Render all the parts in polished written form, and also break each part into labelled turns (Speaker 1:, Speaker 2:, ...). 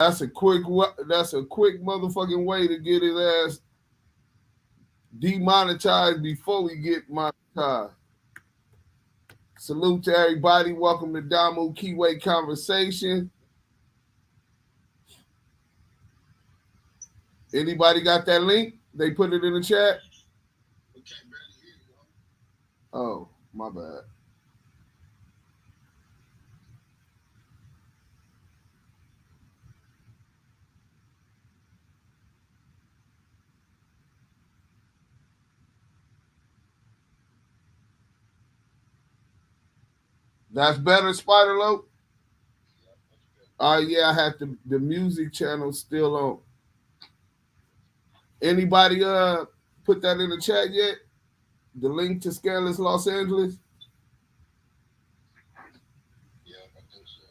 Speaker 1: That's a quick motherfucking way to get his ass demonetized before we get monetized. Salute to everybody. Welcome to Damu Kiwe Conversations. Anybody got that link? They put it in the chat? Oh, my bad. That's better, Spider Lope? Yeah, I had the music channel still on. Anybody put that in the chat yet? The link to Scandalous Los Angeles?
Speaker 2: Yeah, I think so.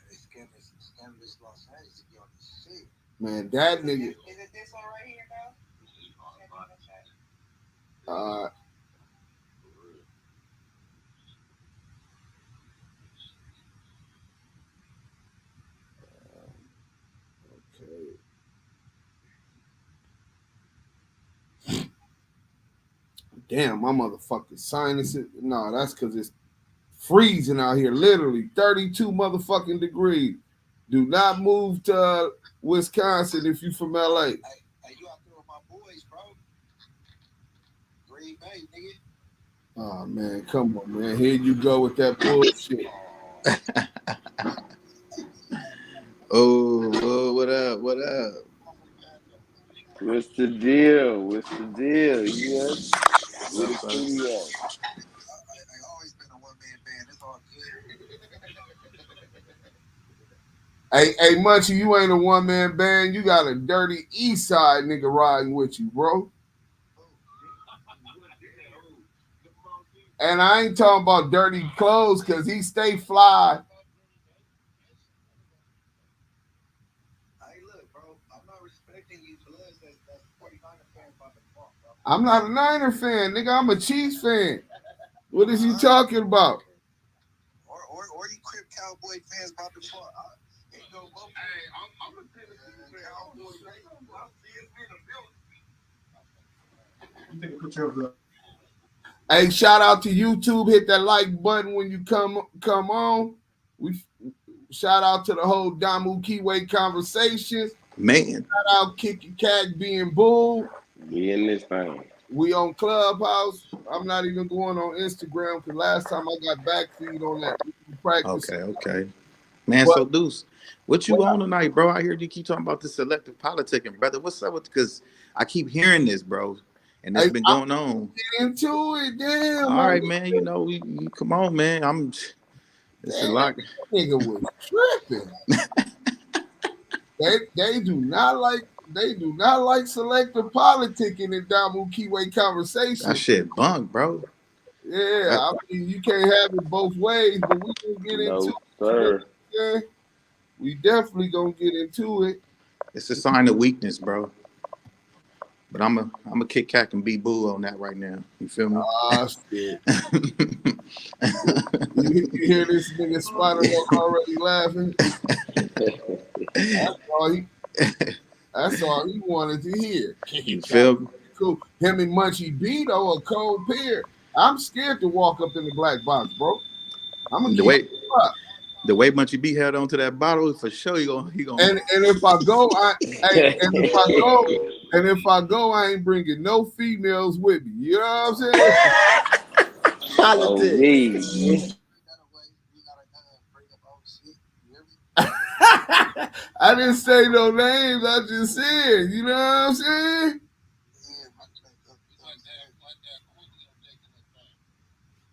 Speaker 2: Scandalous Los Angeles, you on this shit.
Speaker 1: Man, that nigga.
Speaker 3: Is it this one right here, bro?
Speaker 1: Damn, my motherfucking sinuses. No, that's because it's freezing out here. Literally 32 motherfucking degrees. Do not move to Wisconsin if you from LA.
Speaker 2: Hey, you out there with my boys, bro. Green Bay, nigga.
Speaker 1: Oh, man, come on, man. Here you go with that bullshit.
Speaker 4: Oh, what up? What up?
Speaker 5: What's the deal? What's the deal? Yes. Where the studio?
Speaker 2: I always been a one-man band. It's all good.
Speaker 1: Hey, Munchie, you ain't a one-man band. You got a dirty East Side nigga riding with you, bro. And I ain't talking about dirty clothes because he stay fly.
Speaker 2: Hey, look, bro. I'm not respecting you, Bloods. That's 49er fans by default, bro.
Speaker 1: I'm not a Niner fan, nigga. I'm a Chiefs fan. What is he talking about?
Speaker 2: Or you Crip Cowboy fans by default. I'm a Tennessee Cowboy.
Speaker 1: Hey, shout out to YouTube. Hit that like button when you come on. We shout out to the whole Damu Kiwe Conversations.
Speaker 4: Man.
Speaker 1: Shout out Kick Your Cat being bull.
Speaker 5: We in this thing.
Speaker 1: We on Clubhouse. I'm not even going on Instagram because last time I got backfeed on that practice.
Speaker 4: Okay. Man, so Deuce, what you on tonight, bro? I hear you keep talking about the selective politicking, brother. What's up with? Because I keep hearing this, bro. And it's been going on.
Speaker 1: Get into it, damn.
Speaker 4: All right, man. You know, you come on, man. It's a lot.
Speaker 1: Nigga was tripping. they do not like selective politicking in Damu Kiwe Conversations.
Speaker 4: That shit bunk, bro.
Speaker 1: Yeah, I mean you can't have it both ways, but we can get into
Speaker 5: it.
Speaker 1: Yeah, we definitely gonna get into it.
Speaker 4: It's a sign of weakness, bro. But I'm a kick cat and be bull on that right now. You feel me?
Speaker 1: Ah, shit. you hear this nigga Spider already laughing? That's all he wanted to hear.
Speaker 4: You feel me?
Speaker 1: Cool. Him and Munchie B though a cold pair. I'm scared to walk up in the black box, bro. I'm gonna
Speaker 4: the way Munchie B held on to that bottle, for sure he gonna.
Speaker 1: And if I go, I ain't bringing no females with me. You know what I'm saying? I didn't say no names. I just said, you know what I'm saying?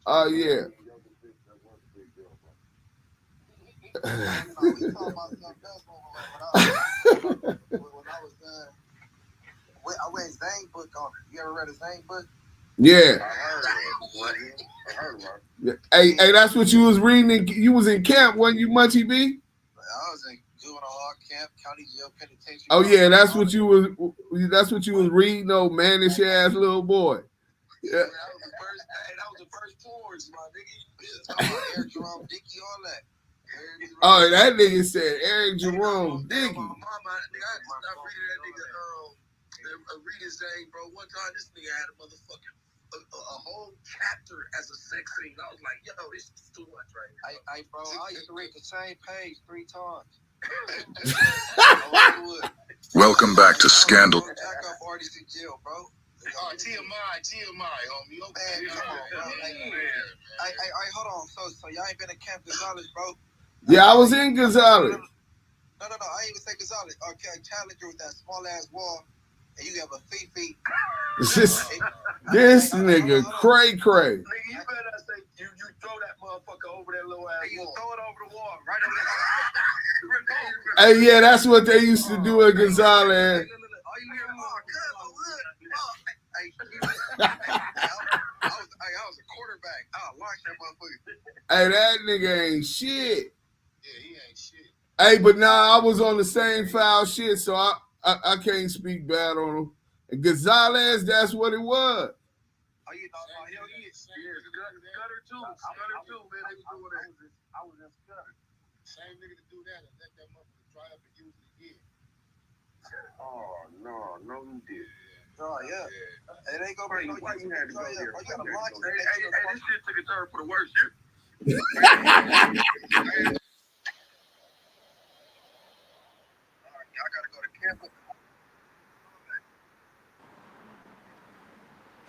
Speaker 1: Oh yeah.
Speaker 2: I read Zane book on it. You ever read a Zane book?
Speaker 1: Yeah.
Speaker 2: I heard it.
Speaker 1: Hey, that's what you was reading. You was in camp, wasn't you, Munchie B?
Speaker 2: I was in juvenile hall camp, county jail, penitentiary.
Speaker 1: Oh yeah, that's what you was reading, old mannish ass little boy. Yeah.
Speaker 2: That was the first tours, my nigga. Air drum, Dickie, all that.
Speaker 1: Oh, that nigga said Eric Jerome
Speaker 2: Damn,
Speaker 1: Diggy.
Speaker 2: my mama, nigga, I stopped reading that nigga reading saying, bro. One time this nigga had a motherfucking a whole chapter as a sex scene. I was like, yo, this is too much, right? I bro, I used to read the same page 3 times.
Speaker 6: Welcome back to Scandal.
Speaker 2: Jack up artists in jail, bro. Oh, TMI, homie. Okay, come on, bro. Hey, hold on. So y'all ain't been in Camp Gonzalez, bro?
Speaker 1: Yeah, I was in Gonzalez.
Speaker 2: No. I ain't even say Gonzalez. Okay, Challenger with that small ass wall, and you have a feet.
Speaker 1: This nigga cray.
Speaker 2: Nigga, you better say you throw that motherfucker over that little ass wall. You throw it over the wall, right over there.
Speaker 1: Hey, yeah, that's what they used to do at Gonzalez.
Speaker 2: I was a quarterback. I launched that motherfucker.
Speaker 1: Hey, that nigga ain't shit.
Speaker 2: Yeah, he ain't shit.
Speaker 1: Hey, but nah, I was on the same foul shit, so I can't speak bad on him. And Gonzalez, that's what it was.
Speaker 2: Oh, you know, hell yeah. Gutter too, man. They was doing that. I was in Gutter. Same nigga to do that and let that motherfucker dry up and use it again. Oh, no, you did. Oh, yeah. Hey, they go back. Why you had to go there? Hey, this shit took a turn for the worse, shit. Y'all gotta go to camp.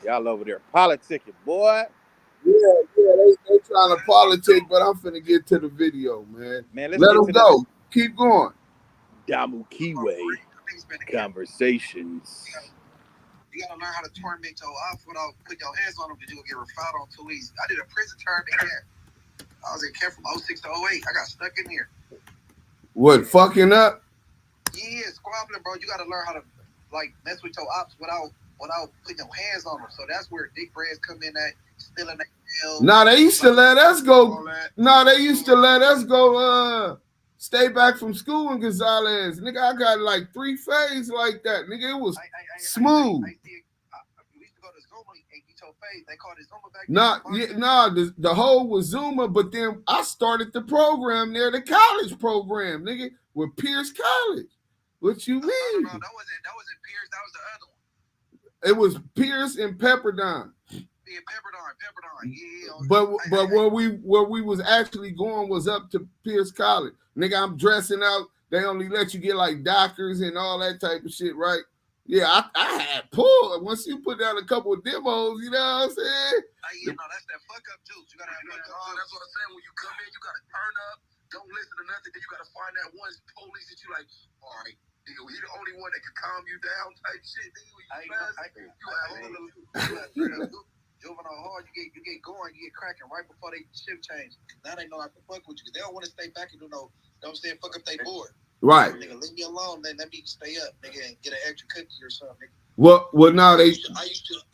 Speaker 4: Y'all over there politicking, boy.
Speaker 1: Yeah, they trying to politic, but I'm finna get to the video, man.
Speaker 4: Man,
Speaker 1: let them go. Keep going.
Speaker 4: Damu Kiwe Conversations.
Speaker 2: You gotta learn how to torment your off without putting your hands on them because you'll get refouled on too easy. I did a prison term in camp. I was in camp from 06 to 08. I got stuck in here.
Speaker 1: What, fucking up?
Speaker 2: Yeah, squabbling, bro. You gotta learn how to like mess with your ops without putting your hands on them. So that's where dick breads come in at, stealing their bills.
Speaker 1: Nah, they used to let us go. Nah, they used to let us go stay back from school in Gonzalez. Nigga, I got like 3 phases like that. Nigga, it was smooth.
Speaker 2: We used to go to Zuma and get your face. They called it Zuma back then.
Speaker 1: The whole was Zuma, but then I started the program there, the college program, nigga, with Pierce College. What you mean?
Speaker 2: No, that wasn't Pierce. That was the other one.
Speaker 1: It was Pierce and Pepperdine.
Speaker 2: Yeah, Pepperdine. Yeah.
Speaker 1: But where we was actually going was up to Pierce College. Nigga, I'm dressing out. They only let you get like doctors and all that type of shit, right? Yeah, I had pulled. Once you put down a couple of demos, you know what I'm saying?
Speaker 2: Yeah, no, that's that fuck up juice. You gotta have fuck up. That's what I'm saying. When you come in, you gotta turn up. Don't listen to nothing. Then you gotta find that one police that you like. All right. He the only one that can calm you down type shit. Juvenile hard, you get going, you get cracking right before they shift change. Now they know I can fuck with you. They don't want to stay back and don't say fuck up they board.
Speaker 1: Right.
Speaker 2: Nigga, leave me alone, then let me stay up, nigga, and get an extra cookie or something, nigga.
Speaker 1: Well, now they.
Speaker 2: I used to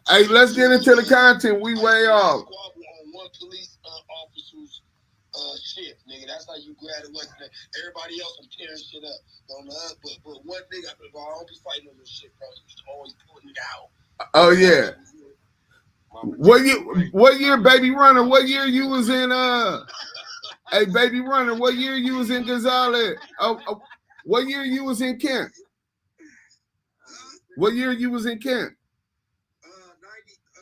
Speaker 1: hey, let's get into the content. We way off.
Speaker 2: On one police officer's shit, nigga. That's how you grab it. Everybody else I'm tearing shit up. But one nigga, I don't be fighting on this shit, bro. You used to always put me out.
Speaker 1: Oh yeah. What year, Baby Runner? What year you was in? Hey, Baby Runner. What year you was in Gonzalez? What year you was in Kent? What year you was in Kent?
Speaker 2: 90,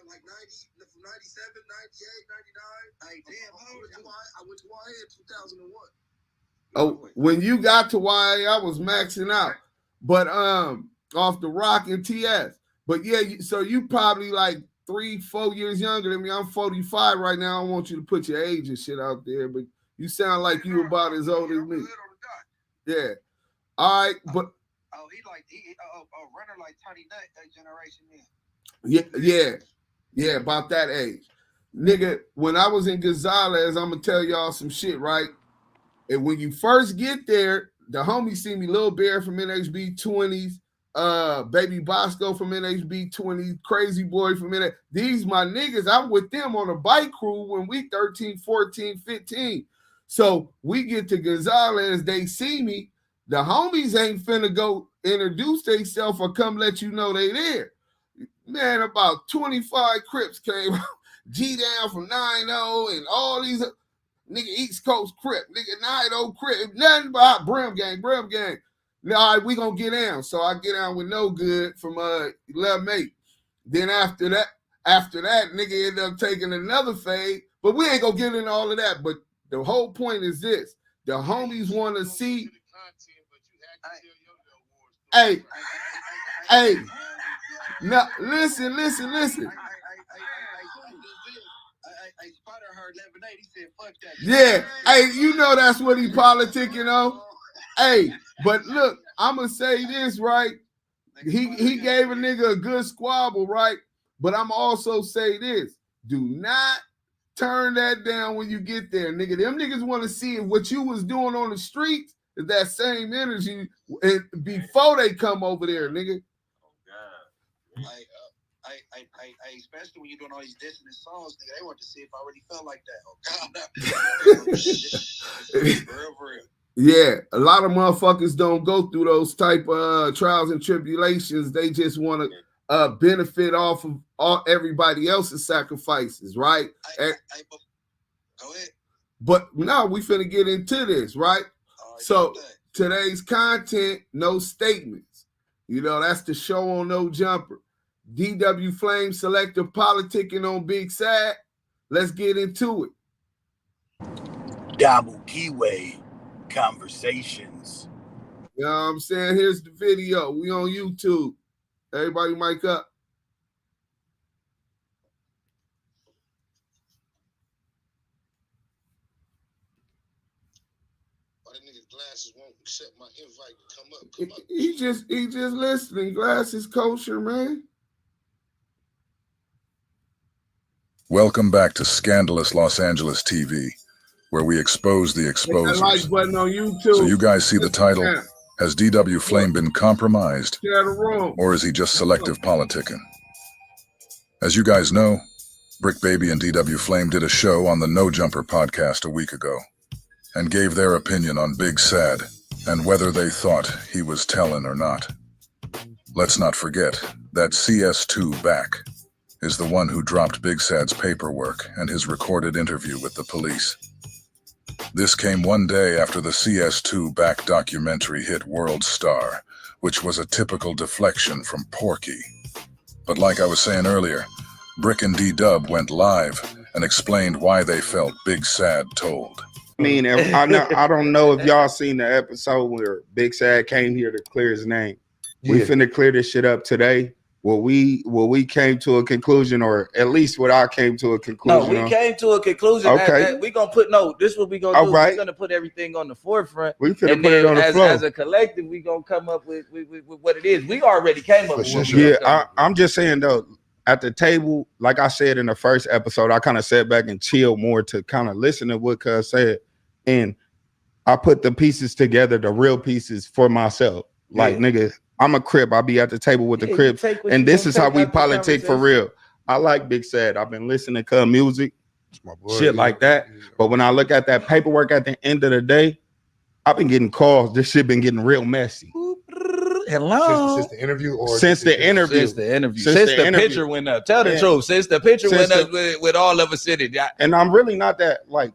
Speaker 2: like 90, from 97, 98, 99. Hey, damn, how old was I went to YA in 2001.
Speaker 1: Oh, when you got to YA, I was maxing out. But off the Rock and TS. But yeah, so you probably like 3-4 years younger than me. I'm 45 right now. I don't want you to put your age and shit out there, but you sound like you about as old as me. Yeah. All right, but
Speaker 2: he runner like Tony Nut that generation.
Speaker 1: Yeah, about that age, nigga. When I was in Gonzalez, I'm gonna tell y'all some shit, right? And when you first get there, the homies see me, Lil Bear from NHB 20s, Baby Bosco from NHB 20s, Crazy Boy from NHB. These my niggas. I'm with them on a bike crew when we 13, 14, 15. So we get to Gonzalez, they see me. The homies ain't finna go introduce themselves or come let you know they there. Man, about 25 Crips came G down from 9-0 and all these. nigga East Coast Crip, nigga Night Old Crip, nothing about Brim Gang. Now, all right, we gonna get down. So I get down with No Good from 11-8. Then after that, nigga ended up taking another fade, but we ain't gonna get into all of that. But the whole point is this: the homies want to see. Hey, now listen. Yeah, hey, you know that's what he politicking on. Hey, but look, I'm gonna say this, right? He gave a nigga a good squabble, right? But I'm also say this: do not turn that down when you get there, nigga. Them niggas want to see if what you was doing on the streets is that same energy before they come over there, nigga.
Speaker 2: I especially when you're doing all these dissonant songs, nigga, they want to see if I already felt like that. Oh, God. Real.
Speaker 1: Yeah, a lot of motherfuckers don't go through those type of trials and tribulations. They just want to benefit off of everybody else's sacrifices, right? Go ahead. But now we finna get into this, right? So today's content, no statements. You know, that's the show on No Jumper. DW Flame selective politicking on Big Sad. Let's get into it.
Speaker 7: Damu Kiwe Conversations.
Speaker 1: You know what I'm saying? Here's the video. We on YouTube. Everybody mic up.
Speaker 2: Why the niggas Glasses won't accept my invite to come up?
Speaker 1: He just listening. Glasses kosher, man.
Speaker 6: Welcome back to Scandalous Los Angeles TV, where we expose the exposers.
Speaker 1: Like button on YouTube.
Speaker 6: So you guys see the title. Has DW Flame been compromised? Or is he just selective politicking? As you guys know, Bricc Baby and DW Flame did a show on the No Jumper podcast a week ago and gave their opinion on Big Sad and whether they thought he was telling or not. Let's not forget that CS2 Back is the one who dropped Big Sad's paperwork and his recorded interview with the police. This came one day after the CS2 Back documentary hit World Star, which was a typical deflection from Porky. But like I was saying earlier, Bricc and D-Dub went live and explained why they felt Big Sad told.
Speaker 8: I mean, I don't know if y'all seen the episode where Big Sad came here to clear his name. Yeah. We finna clear this shit up today. Well, we came to a conclusion, or at least what I came to a conclusion.
Speaker 7: No, we came to a conclusion.
Speaker 8: Okay,
Speaker 7: we gonna put this is what we gonna do. Right. We're gonna put everything on the forefront.
Speaker 8: We finna put it on the floor.
Speaker 7: As a collective, we gonna come up with what it is. We already came up with.
Speaker 8: Yeah, I'm just saying though. At the table, like I said in the first episode, I kind of sat back and chilled more to kind of listen to what Cuz said, and I put the pieces together, the real pieces for myself. Like nigga. I'm a Crip. I'll be at the table with the Crips. And this is how we politic for real. I like Big Sad. I've been listening to music, shit like that. But when I look at that paperwork at the end of the day, I've been getting calls. This shit been getting real messy.
Speaker 7: Hello.
Speaker 9: Since the interview, or
Speaker 8: since the interview.
Speaker 7: Since the picture went up. Tell the truth. Since the picture went up with all of us sitting.
Speaker 8: And I'm really not that, like,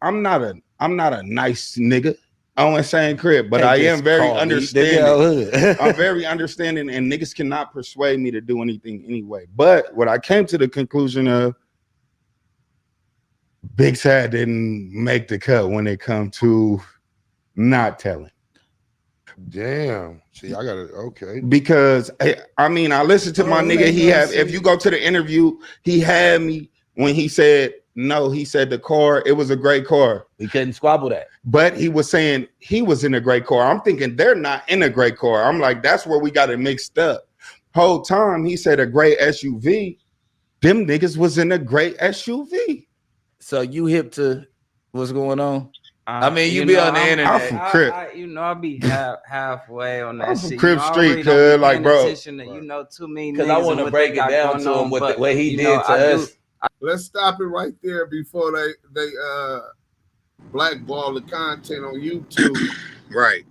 Speaker 8: I'm not a nice nigga. I ain't saying Crip, but I am very understanding. I'm very understanding, and niggas cannot persuade me to do anything anyway. But what I came to the conclusion of, Big Sad didn't make the cut when it come to not telling.
Speaker 9: Damn. See, I got it. Okay.
Speaker 8: Because I mean, I listened to my nigga. He had. If you go to the interview, he had me when he said. No, he said the car, it was a great car.
Speaker 7: He couldn't squabble that.
Speaker 8: But he was saying he was in a great car. I'm thinking they're not in a great car. I'm like, that's where we got it mixed up. Whole time he said a great SUV. Them niggas was in a great SUV.
Speaker 7: So you hip to what's going on? I mean, you be on the internet.
Speaker 8: I'm from Crip.
Speaker 10: I'll be halfway on that.
Speaker 8: I'm from Crip Street, cuz, like, bro.
Speaker 10: Too many.
Speaker 7: Because I want to break it down to him what he did to us.
Speaker 1: Let's stop it right there before they blackball the content on YouTube.
Speaker 4: Right.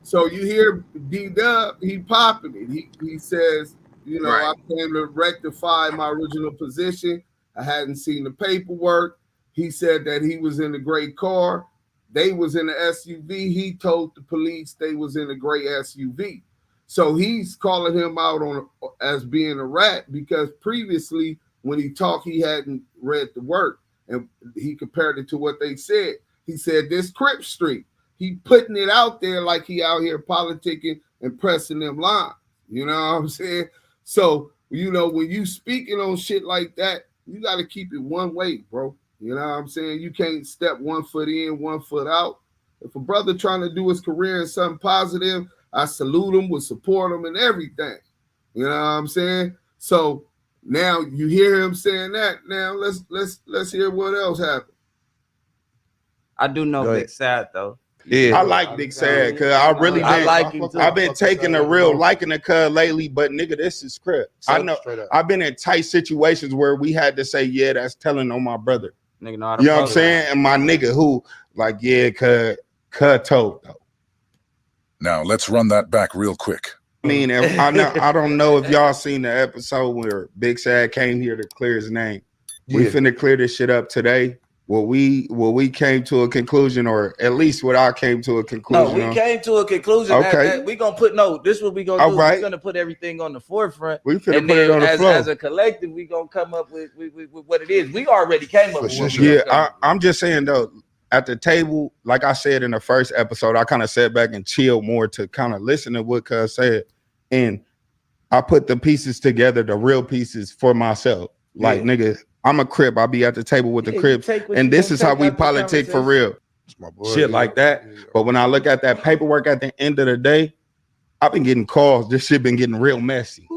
Speaker 1: So you hear D-Dub, he popping it. He says, you know, I came to rectify my original position. I hadn't seen the paperwork. He said that he was in a gray car. They was in an SUV. He told the police they was in a gray SUV. So he's calling him out on as being a rat because previously when he talked, he hadn't read the work, and he compared it to what they said. He said this Crip Street. He putting it out there like he out here politicking and pressing them lines. You know what I'm saying? So, you know, when you speaking on shit like that, you got to keep it one way, bro. You know what I'm saying? You can't step 1 foot in, 1 foot out. If a brother trying to do his career in something positive, I salute him, would support him and everything. You know what I'm saying? So now you hear him saying that. Now let's hear what else happened.
Speaker 10: I do know Big Sad though.
Speaker 8: Yeah, I like Big Sad because I really been,
Speaker 7: like him too.
Speaker 8: I've been taking a real liking to Cuz lately, but nigga, this is Crip. I know I've been in tight situations where we had to say, yeah, that's telling on my brother.
Speaker 10: Nigga know how to
Speaker 8: you know what I'm saying? And my nigga who like, yeah, Cuz told though.
Speaker 6: Now let's run that back real quick.
Speaker 8: I mean, I don't know if y'all seen the episode where Big Sad came here to clear his name. We finna clear this shit up today. Well, we came to a conclusion, or at least what I came to a conclusion.
Speaker 7: No, we came to a conclusion.
Speaker 8: Okay,
Speaker 7: we gonna put this is what we gonna do. Right. We're gonna put everything on the forefront.
Speaker 8: We finna put it on the floor.
Speaker 7: As a collective, we gonna come up with what it is. We already came up with what
Speaker 8: I'm just saying though, at the table, like I said in the first episode, I kind of sat back and chilled more to kind of listen to what Cuz said, and I put the pieces together, the real pieces for myself. Like nigga, I'm a Crip. I'll be at the table with the Crips, and this is how we politic for real. Shit like that. But when I look at that paperwork at the end of the day, I've been getting calls. This shit been getting real messy.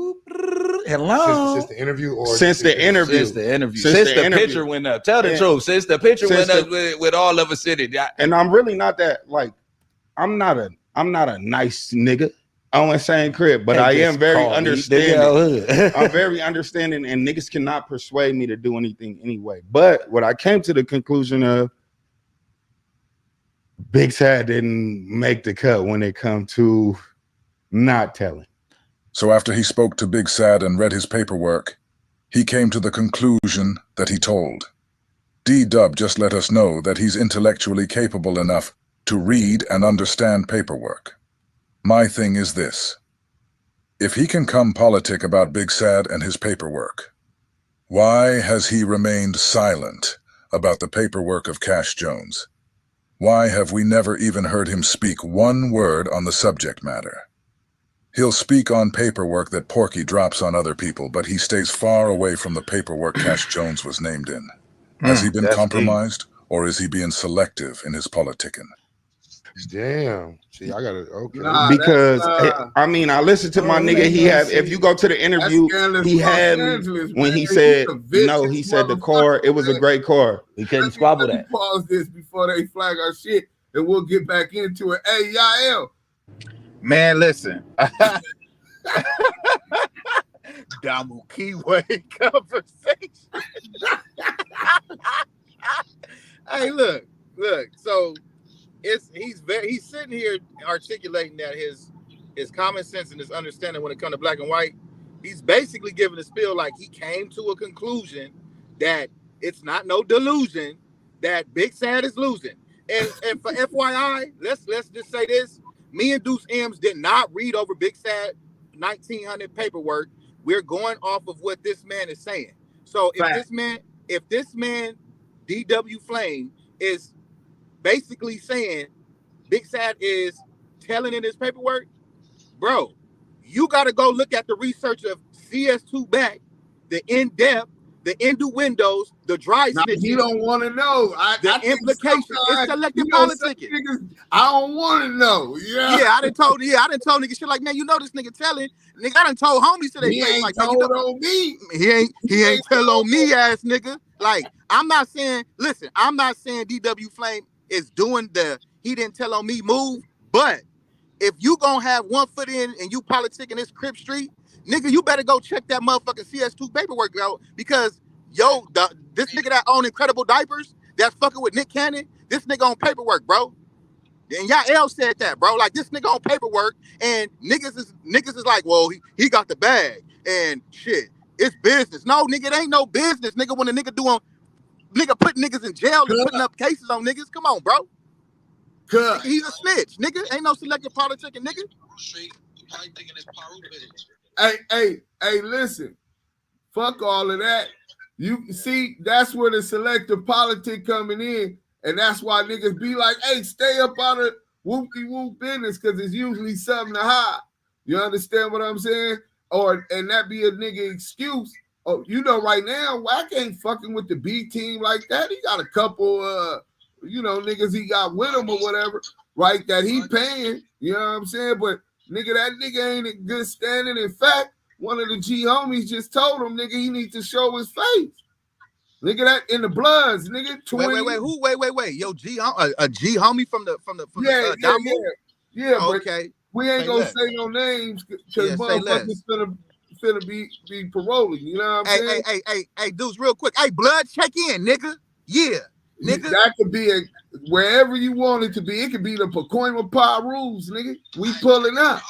Speaker 9: Hello. Since the interview, or
Speaker 8: since the interview,
Speaker 7: since the picture went up. Tell the truth. Since the picture went up with all of us sitting.
Speaker 8: And I'm really not that like. I'm not a nice nigga. I ain't saying Crip, but I am very understanding. I'm very understanding, and niggas cannot persuade me to do anything anyway. But what I came to the conclusion of, Big Sad didn't make the cut when it come to not telling.
Speaker 6: So after he spoke to Big Sad and read his paperwork, he came to the conclusion that he told. D-Dub just let us know that he's intellectually capable enough to read and understand paperwork. My thing is this. If he can come politic about Big Sad and his paperwork, why has he remained silent about the paperwork of Cash Jones? Why have we never even heard him speak one word on the subject matter? He'll speak on paperwork that Porky drops on other people, but he stays far away from the paperwork Cash Jones was named in. Has he been compromised, or is he being selective in his politicking?
Speaker 9: Damn. See, I got it. Okay.
Speaker 8: Because I mean, I listened to my nigga. He had. If you go to the interview, he had when he said no. He said the car. It was a great car.
Speaker 7: He couldn't squabble that.
Speaker 1: Pause this before they flag our shit, and we'll get back into it. Hey, Yael.
Speaker 4: Man, listen. Damu Kiwe Conversations. Hey, look. So he's sitting here articulating that his common sense and his understanding when it comes to black and white. He's basically giving a spiel like he came to a conclusion that it's not no delusion that Big Sad is losing. And for FYI, let's just say this. Me and Deuce M's did not read over Big Sad 1900 paperwork. We're going off of what this man is saying. So if this man, DW Flame, is basically saying Big Sad is telling in his paperwork, bro, you got to go look at the research of CS2 Back, the in-depth, the innuendos, the dry snitching.
Speaker 1: You don't want to know.
Speaker 4: The implications. It's selective politicking.
Speaker 1: I don't want to know.
Speaker 4: I done told niggas shit like, man, you know this nigga telling. Nigga, I done told homies to their face like,
Speaker 1: told on me.
Speaker 4: He ain't tell on me, ass nigga. Like, I'm not saying DW Flame is doing he didn't tell on me move, but if you gonna have 1 foot in and you politicking this Crip Street, nigga, you better go check that motherfucking CS2 paperwork out, because this nigga that own Incredible Diapers that's fucking with Nick Cannon, this nigga on paperwork, bro. And Yael said that, bro. Like, this nigga on paperwork, and niggas is like, well, he got the bag and shit. It's business. No, nigga, it ain't no business, nigga. When a nigga doing nigga putting niggas in jail and putting up cases on niggas. Come on, bro. Nigga, he's a snitch, nigga. Ain't no selective politicking, nigga.
Speaker 1: Hey, listen. Fuck all of that. You see, that's where the selective politic coming in, and that's why niggas be like, hey, stay up out of whoop-de-whoop business, because it's usually something to hide. You understand what I'm saying? And that be a nigga excuse. Oh, you know, right now, Wack ain't fucking with the B team like that. He got a couple niggas he got with him or whatever, right? That he paying, you know what I'm saying? But nigga, that nigga ain't in good standing. In fact, one of the G homies just told him, nigga, he needs to show his face. Nigga, that in the Bloods, nigga. 20.
Speaker 4: Wait. Yo, a G homie from the Damu?
Speaker 1: Yeah,
Speaker 4: okay.
Speaker 1: But we ain't gonna say no names because motherfuckers finna be paroling. You know what I'm saying?
Speaker 4: Hey, dudes, real quick. Hey, Blood, check in, nigga. Yeah, nigga.
Speaker 1: That could be wherever you want it to be. It could be the Pacoima Rules, nigga. We pulling up.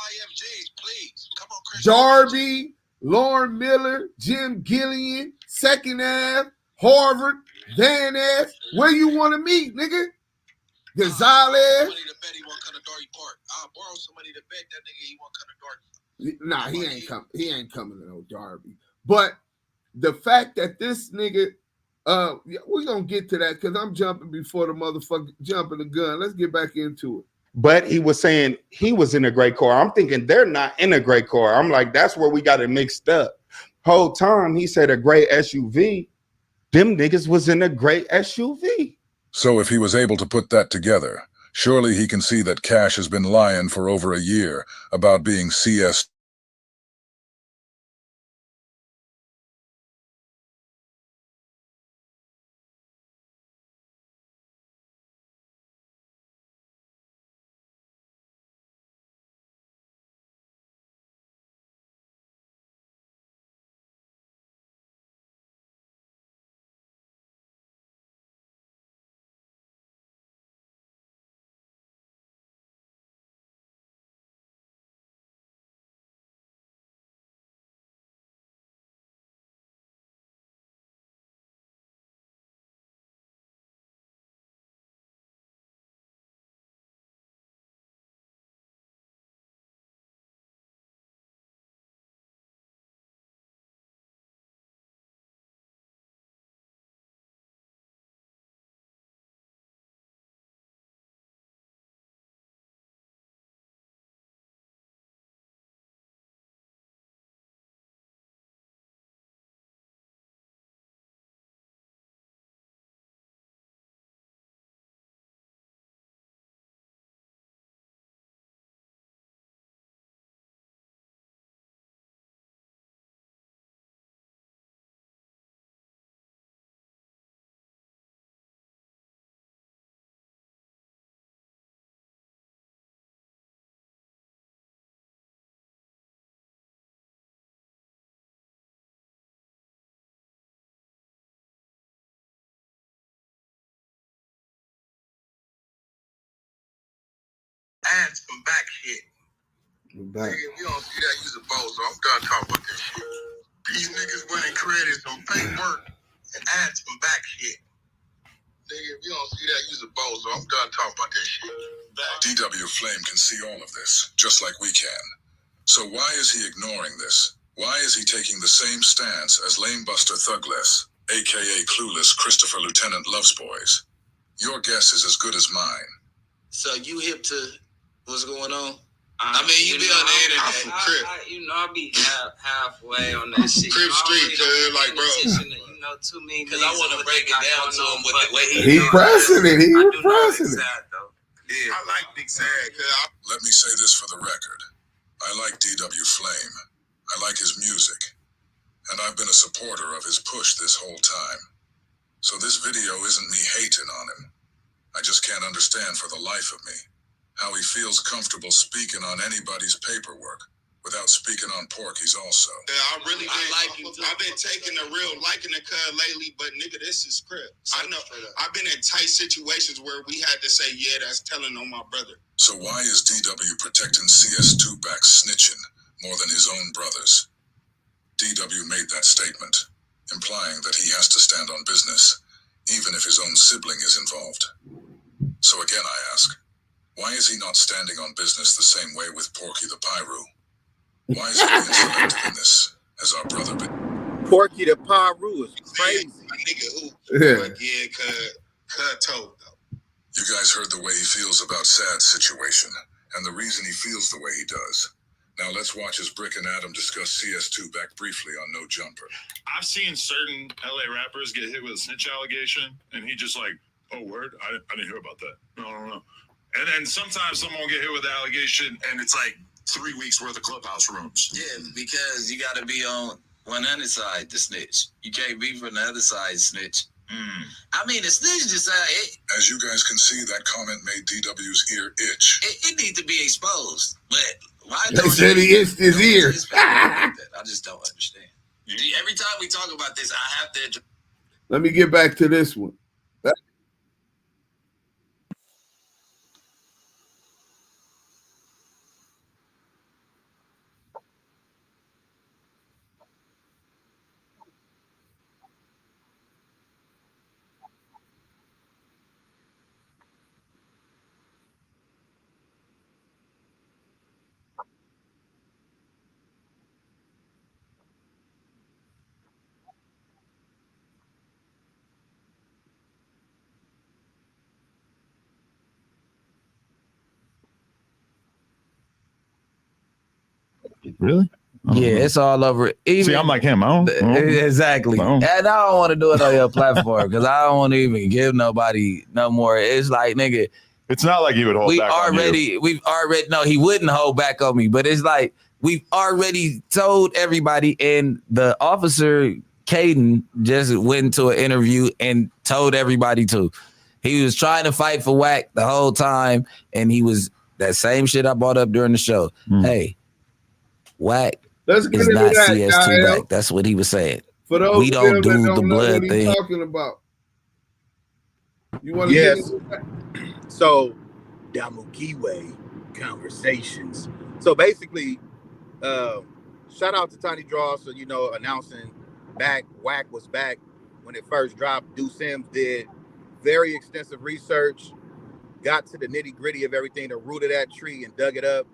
Speaker 1: Darby, Lauren Miller, Jim Gillian, Second Ave, Harvard, Van Ness. Where you want to meet, nigga? Gonzalez. Nah, he ain't coming. He ain't coming to no Darby. But the fact that this nigga, we're gonna get to that because I'm jumping before the motherfucker jumping the gun. Let's get back into it.
Speaker 8: But he was saying he was in a great car. I'm thinking they're not in a great car. I'm like, that's where we got it mixed up. Whole time he said a great SUV. Them niggas was in a great SUV.
Speaker 6: So if he was able to put that together, surely he can see that Cash has been lying for over a year about being CS2
Speaker 2: Add some back shit. Nigga, if you don't see that, you's a bozo. I'm done talking about this shit. These niggas went and created some fake work and add some back shit. Nigga, if you don't see that, you's a bozo. I'm done talking about this shit.
Speaker 6: DW Flame can see all of this, just like we can. So why is he ignoring this? Why is he taking the same stance as Lamebuster Thugless, aka Clueless Christopher Lieutenant Loves Boys? Your guess is as good as mine.
Speaker 2: So you hip to what's going on? I mean, you be on the internet.
Speaker 10: I'll be halfway on that shit.
Speaker 2: Crib Street, like, bro.
Speaker 10: Too many.
Speaker 2: Because I want to break it down to him with the way
Speaker 1: he pressing it. He pressing it.
Speaker 2: Yeah. I like Big Sad.
Speaker 6: Let me say this for the record. I like DW Flame. I like his music. And I've been a supporter of his push this whole time. So this video isn't me hating on him. I just can't understand for the life of me how he feels comfortable speaking on anybody's paperwork without speaking on Porky's also.
Speaker 2: Yeah, I've been taking a real liking to Cuz lately, but nigga, this is crap. I know I've been in tight situations where we had to say, yeah, that's telling on my brother.
Speaker 6: So why is DW protecting CS2 Back snitching more than his own brothers? DW made that statement, implying that he has to stand on business, even if his own sibling is involved. So again I ask, why is he not standing on business the same way with Porky the Pyro? Why is he being selective in this? Has our brother been...
Speaker 4: Porky the Pyro is crazy.
Speaker 2: My nigga who again cut toe though.
Speaker 6: You guys heard the way he feels about Sad's situation, and the reason he feels the way he does. Now let's watch as Bricc and Adam discuss CS2 Back briefly on No Jumper.
Speaker 11: I've seen certain LA rappers get hit with a snitch allegation, and he just like, oh, word? I didn't hear about that. No. And then sometimes someone will get hit with the allegation, and it's like 3 weeks worth of clubhouse rooms.
Speaker 12: Yeah, because you got to be on one other side to snitch. You can't be from the other side snitch. I mean, the snitch just
Speaker 6: as you guys can see, that comment made DW's ear itch.
Speaker 12: It needs to be exposed, but why
Speaker 1: they said he itched his ear.
Speaker 12: I just don't understand. Every time we talk about this, I have to.
Speaker 1: Let me get back to this one.
Speaker 11: Really?
Speaker 7: Yeah, it's all over. Even,
Speaker 11: See, I'm like him.
Speaker 7: Exactly. And I don't want to do it on your platform because I don't want to even give nobody no more. It's like, nigga.
Speaker 11: It's not like he would hold back on you.
Speaker 7: We've already, no, he wouldn't hold back on me. But it's like, we've already told everybody, and the officer, Caden, just went into an interview and told everybody to. He was trying to fight for Wack the whole time, and he was that same shit I brought up during the show. Hey, Wack is not CS2 Back. That's what he was saying.
Speaker 1: For those
Speaker 7: we don't do the blood thing.
Speaker 1: Talking about. You want to
Speaker 4: get
Speaker 1: into that?
Speaker 4: So, Damu Kiwe Conversations. So basically, shout out to Tiny Draw. So, you know, announcing Wack was back when it first dropped. Do Sims did very extensive research, got to the nitty gritty of everything, the root of that tree, and dug it up.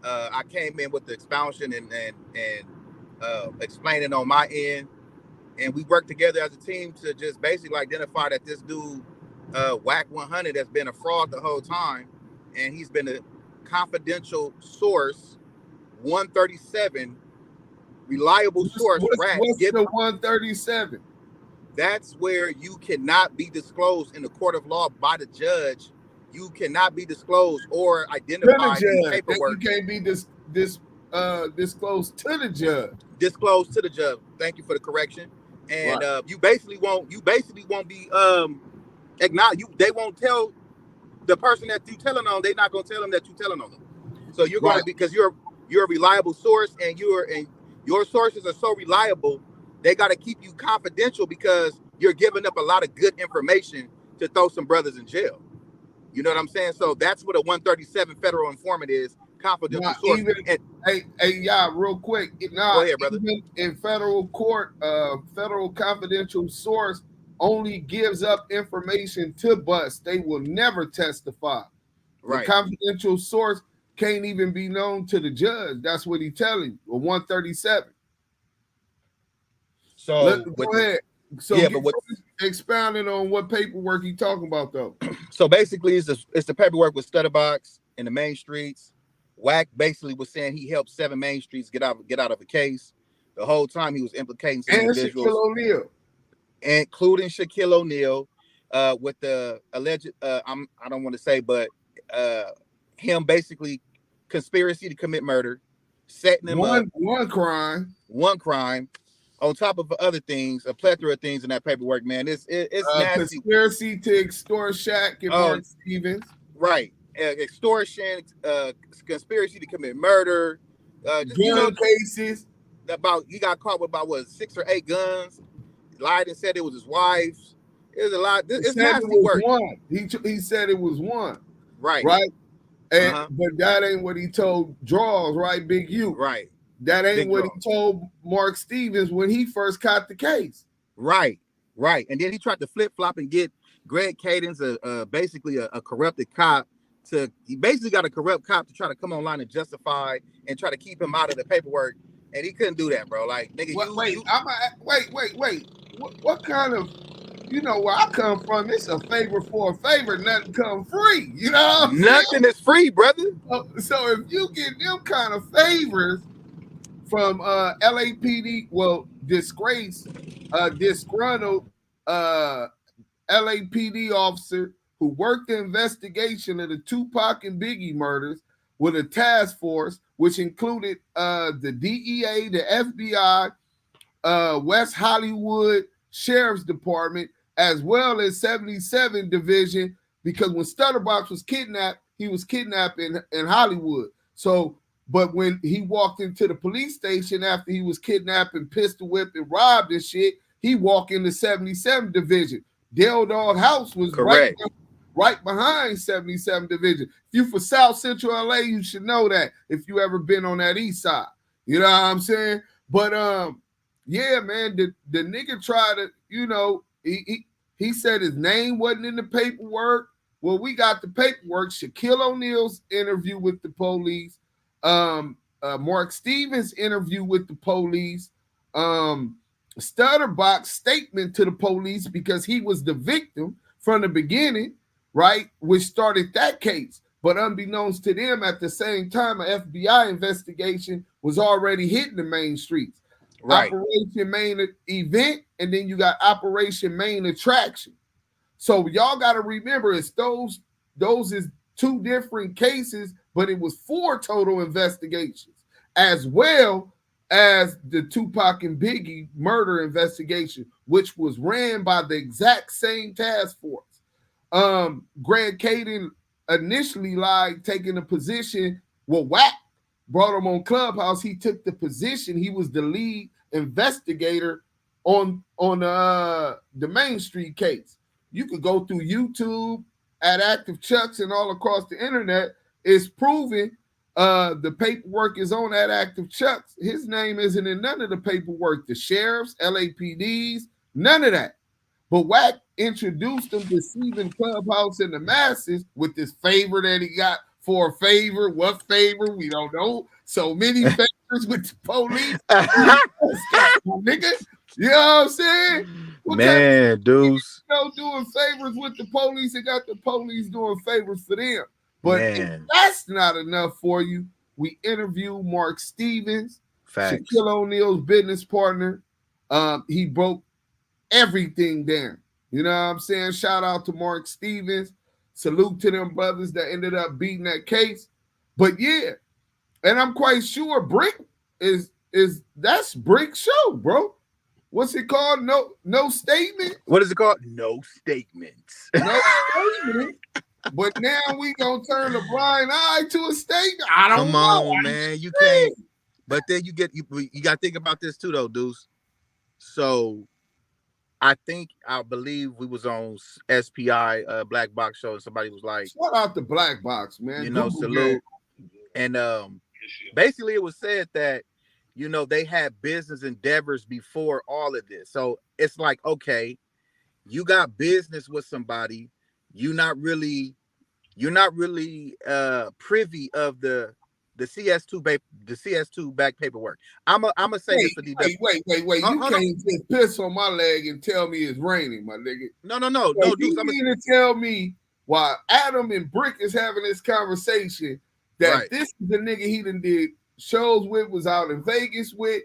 Speaker 4: I came in with the expansion and explaining on my end, and we worked together as a team to just basically identify that this dude, Wack 100, has been a fraud the whole time, and he's been a confidential source, 137, reliable source.
Speaker 1: What's the 137?
Speaker 4: That's where you cannot be disclosed in the court of law by the judge. You cannot be disclosed or identified in the paperwork.
Speaker 1: You can't be disclosed to the judge.
Speaker 4: Disclosed to the judge. Thank you for the correction. And right. You basically won't be acknowledged. They won't tell the person that you telling on. They're not gonna tell them that you telling on them. So you're gonna because you're a reliable source, and your sources are so reliable. They got to keep you confidential because you're giving up a lot of good information to throw some brothers in jail. You know what I'm saying? So that's what a 137 federal informant is, confidential source.
Speaker 1: Yeah, real quick.
Speaker 4: Go ahead, brother.
Speaker 1: Even in federal court, federal confidential source only gives up information to bust. They will never testify.
Speaker 4: Right.
Speaker 1: The confidential source can't even be known to the judge. That's what he's telling you. A 137.
Speaker 4: So
Speaker 1: go ahead. So yeah, but expounding on what paperwork he talking about though.
Speaker 4: So basically, it's the paperwork with Stutterbox in the main streets. Wack basically was saying he helped 7 main streets get out of a case. The whole time he was implicating some individuals,
Speaker 1: Shaquille O'Neal,
Speaker 4: including Shaquille O'Neal, with the alleged I don't want to say, but him basically conspiracy to commit murder, setting him up.
Speaker 1: One crime.
Speaker 4: On top of other things, a plethora of things in that paperwork, man. It's nasty.
Speaker 1: Conspiracy to extort Shaq and Mark Stevens.
Speaker 4: Right. Extortion, conspiracy to commit murder.
Speaker 1: Gun cases.
Speaker 4: He got caught with about 6 or 8 guns. Lied and said it was his wife's. There's a lot. It's nasty work.
Speaker 1: One. He said it was one.
Speaker 4: Right.
Speaker 1: Right. And but that ain't what he told Draws, right? Big U.
Speaker 4: Right.
Speaker 1: That ain't what he told Mark Stevens when he first caught the case.
Speaker 4: Right. Right, and then he tried to flip flop and get Greg Cadence, basically a corrupted cop. He basically got a corrupt cop to try to come online and justify and try to keep him out of the paperwork, and he couldn't do that, bro. Like, nigga,
Speaker 1: wait. What kind of, you know, where I come from? It's a favor for a favor. Nothing come free. You know what I'm saying?
Speaker 4: Nothing is free, brother.
Speaker 1: So if you get them kind of favors from LAPD, well, disgruntled LAPD officer who worked the investigation of the Tupac and Biggie murders with a task force, which included the DEA, the FBI, West Hollywood Sheriff's Department, as well as 77 Division, because when Stutterbox was kidnapped, he was kidnapped in Hollywood. So, but when he walked into the police station after he was kidnapped and pistol whipped and robbed and shit, he walked into 77 Division. Dale Dog House was right behind 77 Division. If you for South Central LA, you should know that if you ever been on that east side. You know what I'm saying? But yeah, man, the nigga tried to, you know, he said his name wasn't in the paperwork. Well, we got the paperwork. Shaquille O'Neal's interview with the police, Mark Stevens' interview with the police, Stutterbox's statement to the police because he was the victim from the beginning, right, which started that case. But unbeknownst to them, at the same time, an FBI investigation was already hitting the main streets. Right. Operation Main Event, and then you got Operation Main Attraction. So y'all got to remember, it's those is two different cases, but it was 4 total investigations, as well as the Tupac and Biggie murder investigation, which was ran by the exact same task force. Greg Cadence initially lied, taking a position. Well, Wack brought him on Clubhouse. He took the position. He was the lead investigator on the Main Street case. You could go through YouTube at Active Chucks and all across the internet. It's proven. The paperwork is on that Active Chucks. His name isn't in none of the paperwork. The sheriffs, LAPDs, none of that. But Wack introduced him deceiving Clubhouse and the masses with this favor that he got for a favor. What favor? We don't know. So many favors with the police. Nigga, you know what I'm saying?
Speaker 4: Man, dudes.
Speaker 1: You know, doing favors with the police and got the police doing favors for them. But if that's not enough for you, we interviewed Mark Stevens, Shaquille O'Neal's business partner. He broke everything down. You know what I'm saying? Shout out to Mark Stevens. Salute to them brothers that ended up beating that case. But yeah, and I'm quite sure Bricc that's Brick's show, bro. What's it called? No statement.
Speaker 4: What is it called? No statements.
Speaker 1: No statement. But now we gonna turn a blind eye to a statement. I don't know.
Speaker 4: Come on, man. You can't. But then you got to think about this too, though, dudes. So I believe we was on SPI Black Box show, and somebody was like,
Speaker 1: "Shout out to Black Box, man."
Speaker 4: You know, salute. And basically, it was said that, you know, they had business endeavors before all of this. So it's like, okay, you got business with somebody. You're not really privy of the CS2 Back paperwork. I'm gonna say this for DW.
Speaker 1: Wait. You can't just piss on my leg and tell me it's raining, my nigga.
Speaker 4: No.
Speaker 1: So you mean to tell me while Adam and Bricc is having this conversation that this is the nigga he done did shows with, was out in Vegas with,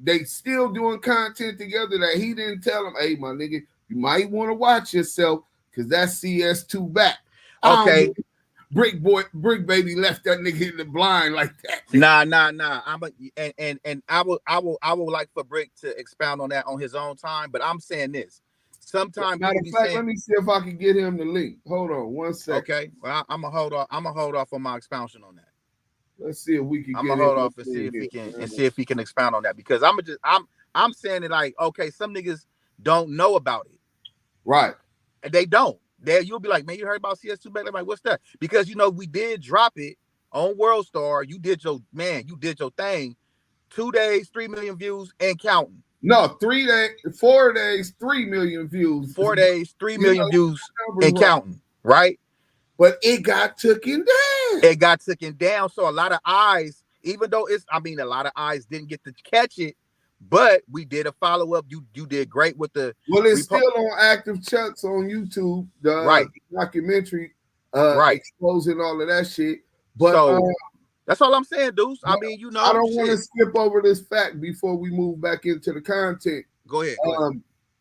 Speaker 1: they still doing content together that he didn't tell him, hey, my nigga, you might want to watch yourself because that's CS2 Back.
Speaker 4: Okay.
Speaker 1: Bricc Baby left that nigga in the blind like that.
Speaker 4: Nah. I would like for Bricc to expound on that on his own time, but I'm saying this. Sometimes
Speaker 1: matter of fact, let me see if I can get him the link. Hold on 1 second.
Speaker 4: Okay. Well, I'm gonna hold off on my expansion on that.
Speaker 1: Let's see if we can.
Speaker 4: I'm gonna hold off and see if he can expound on that, because I'm saying it like, okay, some niggas don't know about it,
Speaker 1: right?
Speaker 4: And they don't. You'll be like, man, you heard about CS2 Back? They're like, what's that? Because, you know, we did drop it on World Star. You did your thing. 2 days, 3 million views and counting.
Speaker 1: No, 4 days, 3 million views.
Speaker 4: 4 days, 3 million views and counting, right?
Speaker 1: But it got taken down.
Speaker 4: It got taken down. So a lot of eyes, even though a lot of eyes didn't get to catch it, but we did a follow-up. You did great with the
Speaker 1: it's still on Active Chucks on YouTube, the documentary exposing all of that shit. But
Speaker 4: so, that's all I'm saying, Deuce. I mean,
Speaker 1: I don't want to skip over this fact before we move back into the content.
Speaker 4: Go ahead.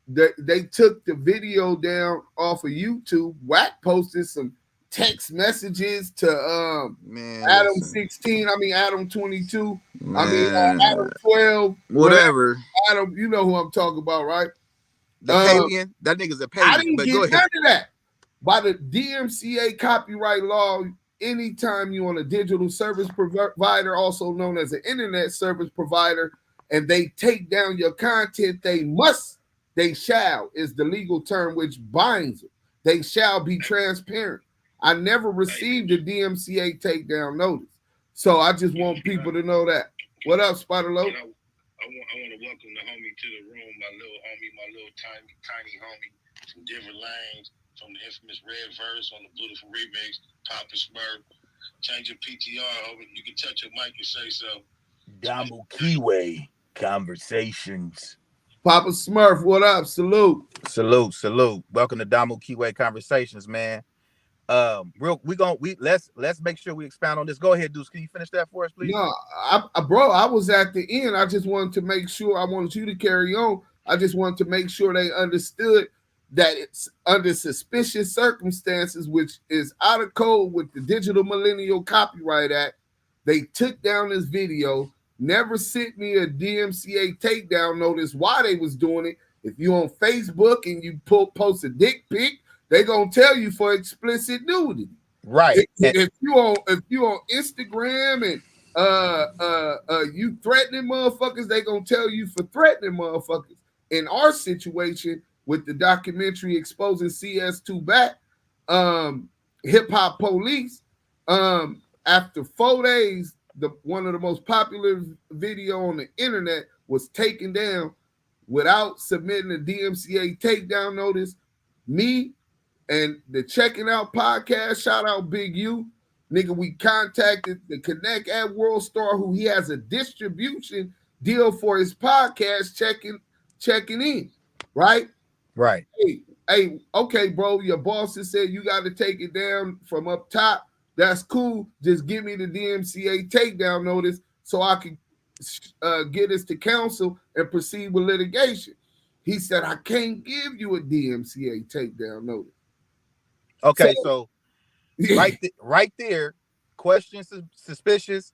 Speaker 1: They took the video down off of YouTube. Wack posted some text messages to Adam 16. I mean Adam 22. Adam 12.
Speaker 4: Whatever.
Speaker 1: Adam, you know who I'm talking about, right?
Speaker 4: The Pavian. That nigga's a Pavian.
Speaker 1: I didn't get none of that. By the DMCA copyright law, anytime you're on a digital service provider, also known as an internet service provider, and they take down your content, they shall is the legal term which binds it. They shall be transparent. I never received a DMCA takedown notice. So I just want people to know that. What up, Spider-Lo?
Speaker 2: I want to welcome the homie to the room, my little tiny homie from different lanes, from the infamous Red Verse on the Beautiful Remix, Papa Smurf. Change your PTR, homie. You can touch your mic and say so.
Speaker 13: Damu Kiwe Conversations.
Speaker 1: Papa Smurf, what up? Salute.
Speaker 4: Welcome to Damu Kiwe Conversations, man. Let's make sure we expound on this. Go ahead, Deuce. Can you finish that for us, please?
Speaker 1: No, I was at the end. I just wanted to make sure. I wanted you to carry on. I just wanted to make sure they understood that it's under suspicious circumstances, which is out of code with the Digital Millennial Copyright Act. They took down this video, never sent me a DMCA takedown notice why they was doing it. If you on Facebook and you post a dick pic, they gonna tell you for explicit nudity.
Speaker 4: Right.
Speaker 1: If you on Instagram and you threatening motherfuckers, they gonna tell you for threatening motherfuckers. In our situation with the documentary exposing CS2 Back, Hip Hop Police, after 4 days, one of the most popular video on the internet was taken down without submitting a DMCA takedown notice. Me and the Checking Out podcast, shout out Big U, nigga, we contacted the Connect at World Star, who he has a distribution deal for his podcast, checking in, right?
Speaker 4: Right.
Speaker 1: Hey, okay, bro, your boss has said you got to take it down from up top. That's cool. Just give me the DMCA takedown notice so I can get us to counsel and proceed with litigation. He said, I can't give you a DMCA takedown notice.
Speaker 4: Okay, so right there, question suspicious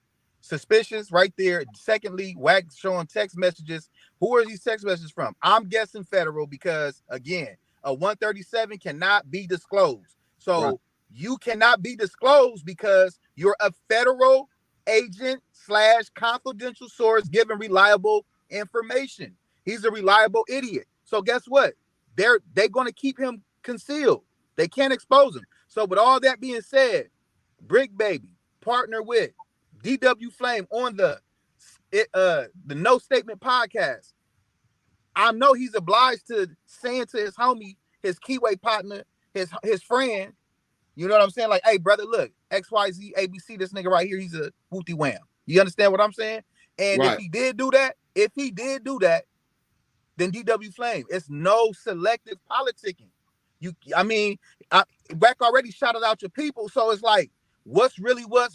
Speaker 4: right there. Secondly, Wack showing text messages. Who are these text messages from? I'm guessing federal because, again, a 137 cannot be disclosed. So you cannot be disclosed because you're a federal agent / confidential source giving reliable information. He's a reliable idiot. So guess what? They're going to keep him concealed. They can't expose him. So with all that being said, Bricc Baby partner with DW Flame on the No Statement podcast. I know he's obliged to saying to his homie, his Kiwe partner, his friend, you know what I'm saying? Like, hey, brother, look, XYZ, ABC, this nigga right here, he's a wooty wham. You understand what I'm saying? And if he did do that, then DW Flame, it's no selective politicking. Wack already shouted out your people, so it's like, what's really what?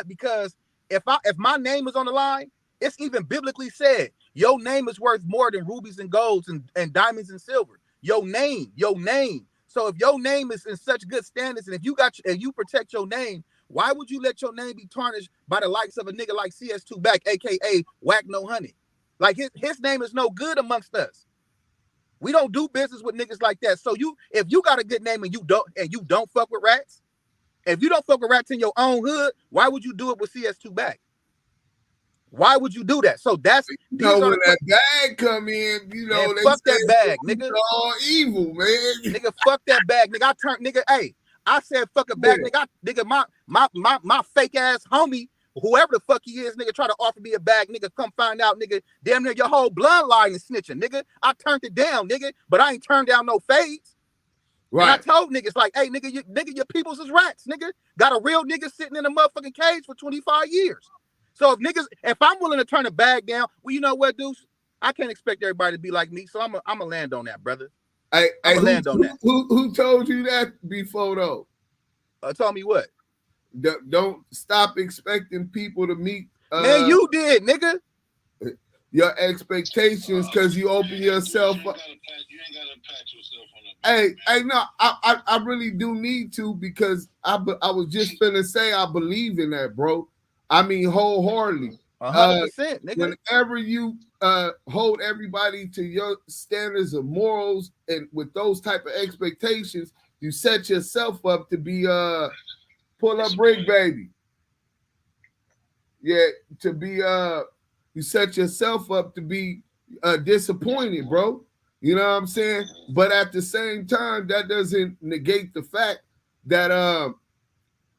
Speaker 4: Because if my name is on the line, it's even biblically said, your name is worth more than rubies and golds and diamonds and silver. Your name. So if your name is in such good standards, and if you protect your name, why would you let your name be tarnished by the likes of a nigga like CS2 Back, aka Wack No Honey? Like his name is no good amongst us. We don't do business with niggas like that. So if you got a good name and you don't fuck with rats, if you don't fuck with rats in your own hood, why would you do it with CS2 Back? Why would you do that? So that's
Speaker 1: when that bag come in,
Speaker 4: man, they fuck that bag, nigga.
Speaker 1: All evil, man.
Speaker 4: Nigga, fuck that bag, nigga. I said fuck a bag, nigga. My fake ass homie whoever the fuck he is, nigga, try to offer me a bag, nigga, come find out, nigga, damn near your whole bloodline is snitching, nigga. I turned it down, nigga, but I ain't turned down no fades. Right. And I told niggas like, hey, nigga, your peoples is rats, nigga. Got a real nigga sitting in a motherfucking cage for 25 years. So if I'm willing to turn a bag down, well, you know what, Deuce? I can't expect everybody to be like me, so I'm a land on that, brother. I'm a land on that.
Speaker 1: Who told you that before though?
Speaker 4: Told me what?
Speaker 1: Don't stop expecting people to meet.
Speaker 4: Man, you did, nigga.
Speaker 1: Your expectations because you open yourself up.
Speaker 2: You ain't gotta pat yourself on the
Speaker 1: Hey, no, I really do need to because I was just finna say I believe in that, bro. I mean, wholeheartedly.
Speaker 4: 100%, nigga.
Speaker 1: Whenever you hold everybody to your standards of morals and with those type of expectations, you set yourself up to be pull up Bricc Baby. Yeah, to be you set yourself up to be disappointed, bro. You know what I'm saying? But at the same time, that doesn't negate the fact that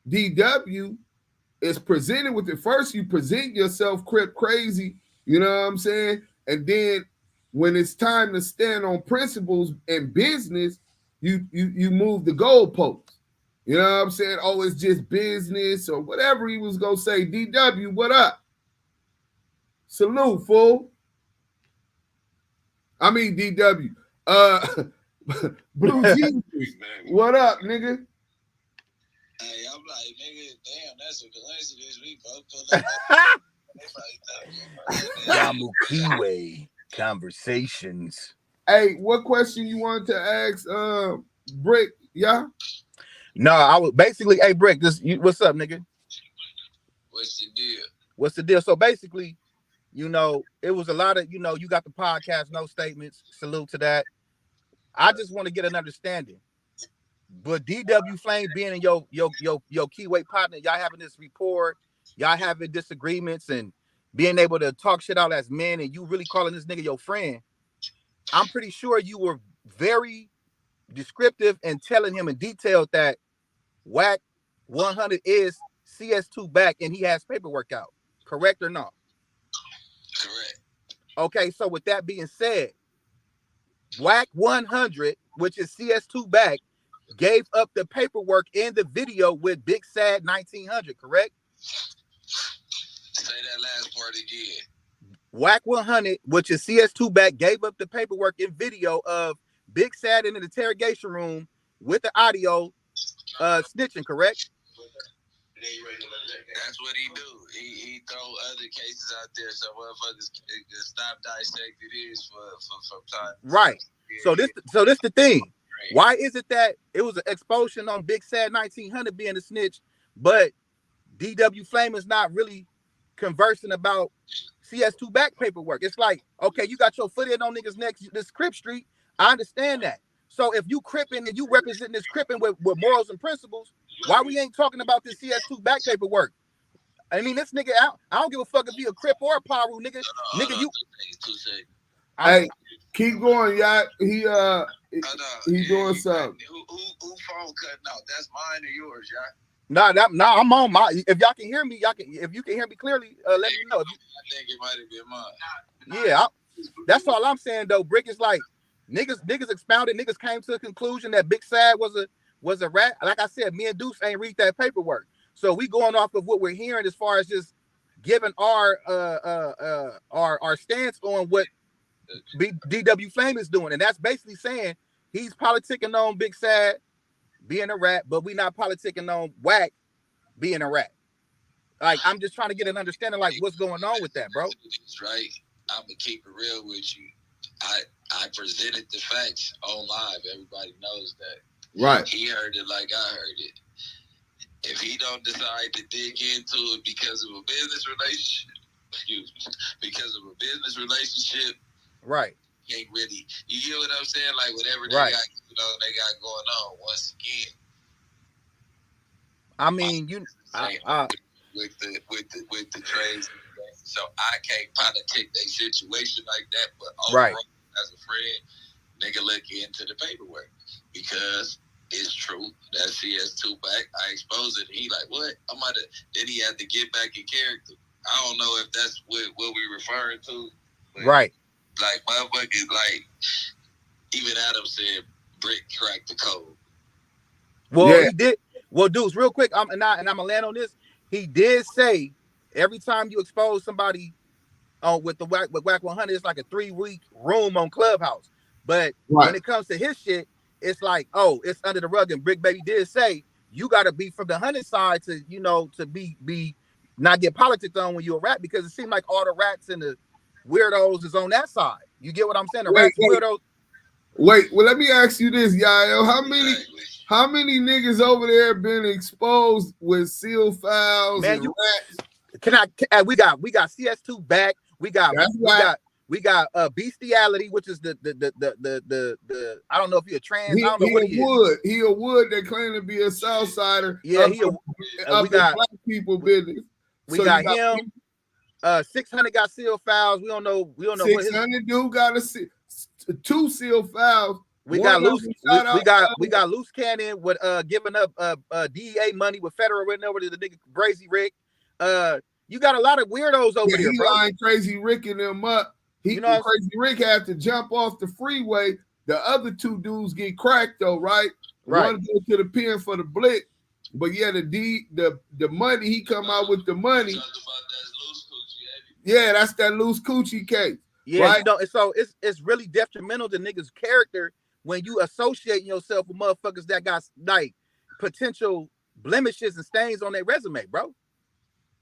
Speaker 1: DW is presented with it. First, you present yourself crazy, you know what I'm saying? And then when it's time to stand on principles and business, you move the goalposts. You know what I'm saying? Oh, it's just business or whatever he was gonna say. DW, what up? Salute, fool. I mean DW. Blue Jesus. What up, nigga?
Speaker 12: Hey, I'm like, nigga, damn, that's a coincidence. We both pulled up.
Speaker 13: Damu Kiwe Conversations.
Speaker 1: Hey, what question you wanted to ask Bricc, yeah?
Speaker 4: No, I was basically, hey Bricc, what's up, nigga?
Speaker 12: What's the deal?
Speaker 4: What's the deal? So basically, you know, it was a lot of, you know, you got the podcast, no statements. Salute to that. I just want to get an understanding. But DW Flame being in your keyway partner, y'all having this rapport, y'all having disagreements and being able to talk shit out as men, and you really calling this nigga your friend. I'm pretty sure you were very descriptive and telling him in detail that Wack 100 is CS2 Back and he has paperwork out. Correct or not?
Speaker 12: Correct.
Speaker 4: Okay, so with that being said, Wack 100, which is CS2 Back, gave up the paperwork in the video with Big Sad 1900, correct?
Speaker 12: Say that last part again.
Speaker 4: Wack 100, which is CS2 Back, gave up the paperwork in video of Big Sad in an interrogation room with the audio snitching, correct?
Speaker 12: That's what he do. He throw other cases out there so motherfuckers can stop dissecting this for time.
Speaker 4: Right. So this the thing. Why is it that it was an expulsion on Big Sad 1900 being a snitch, but DW Flame is not really conversing about CS2 Back paperwork? It's like, okay, you got your foot in on niggas next this Crip Street. I understand that. So if you cripping and you representing this cripping with morals and principles, why we ain't talking about this CS2 Back paperwork? I mean, this nigga out. I don't give a fuck if he a Crip or a Paru, nigga. Nigga, you.
Speaker 1: Hey, keep going, y'all. He doing something.
Speaker 12: Who phone cutting out? That's mine or yours, y'all?
Speaker 4: Nah, I'm on my. If y'all can hear me, if you can hear me clearly, let me know.
Speaker 12: I think it might have been mine.
Speaker 4: Yeah, that's all I'm saying though. Bricc is like niggas expounded. Niggas came to a conclusion that Big Sad was a rat. Like I said, me and Deuce ain't read that paperwork, so we going off of what we're hearing as far as just giving our stance on what DW Flame is doing, and that's basically saying he's politicking on Big Sad being a rat, but we not politicking on Wack being a rat. Like, I'm just trying to get an understanding, like, what's going on with that, bro?
Speaker 12: Right. I'm gonna keep it real with you. I presented the facts on live. Everybody knows that.
Speaker 1: Right.
Speaker 12: He heard it like I heard it. If he don't decide to dig into it because of a business relationship,
Speaker 4: right?
Speaker 12: Ain't really. You get what I'm saying? Like whatever they
Speaker 4: right.
Speaker 12: got, they got going on. Once again,
Speaker 4: I mean,
Speaker 12: with the trades, so I can't politic their situation like that. But overall,
Speaker 4: right.
Speaker 12: as a friend, nigga, look into the paperwork because it's true. That CS2 Back. I exposed it. He like, what? Then he had to get back in character. I don't know if that's what we referring to.
Speaker 4: Right.
Speaker 12: Like, motherfuckers, like, even Adam said, Bricc cracked the code.
Speaker 4: Well, he did. Well, dudes, real quick, I'm gonna land on this. He did say every time you expose somebody with Wack 100, it's like a 3-week room on Clubhouse. But when it comes to his shit, it's like, oh, it's under the rug. And Bricc Baby did say you got to be from the 100 side to, you know, to be not get politics on when you're a rat, because it seemed like all the rats and the weirdos is on that side. You get what I'm saying? The rats and weirdos.
Speaker 1: Wait, well, let me ask you this, Yael. How many niggas over there been exposed with seal files and rats?
Speaker 4: We got CS2 Back. We got bestiality, which is the I don't know if you're a trans. I don't know what he is.
Speaker 1: He a Wood that claim to be a Southsider.
Speaker 4: Yeah,
Speaker 1: we got black people business.
Speaker 4: We got him. 600 got seal files. We don't know.
Speaker 1: 600 dude got 2 seal files.
Speaker 4: We got loose cannon with giving up DEA money with federal written over to the nigga Crazy Rick. You got a lot of weirdos over here, bro.
Speaker 1: Line Crazy Rick and them up. Crazy Rick had to jump off the freeway. The other 2 dudes get cracked though, right? One go to the pen for the blick, but yeah, the money, he come out with the money. Yeah, that's that loose coochie case.
Speaker 4: Yeah,
Speaker 1: right?
Speaker 4: You know, and so it's really detrimental to niggas' character when you associate yourself with motherfuckers that got like potential blemishes and stains on their resume, bro.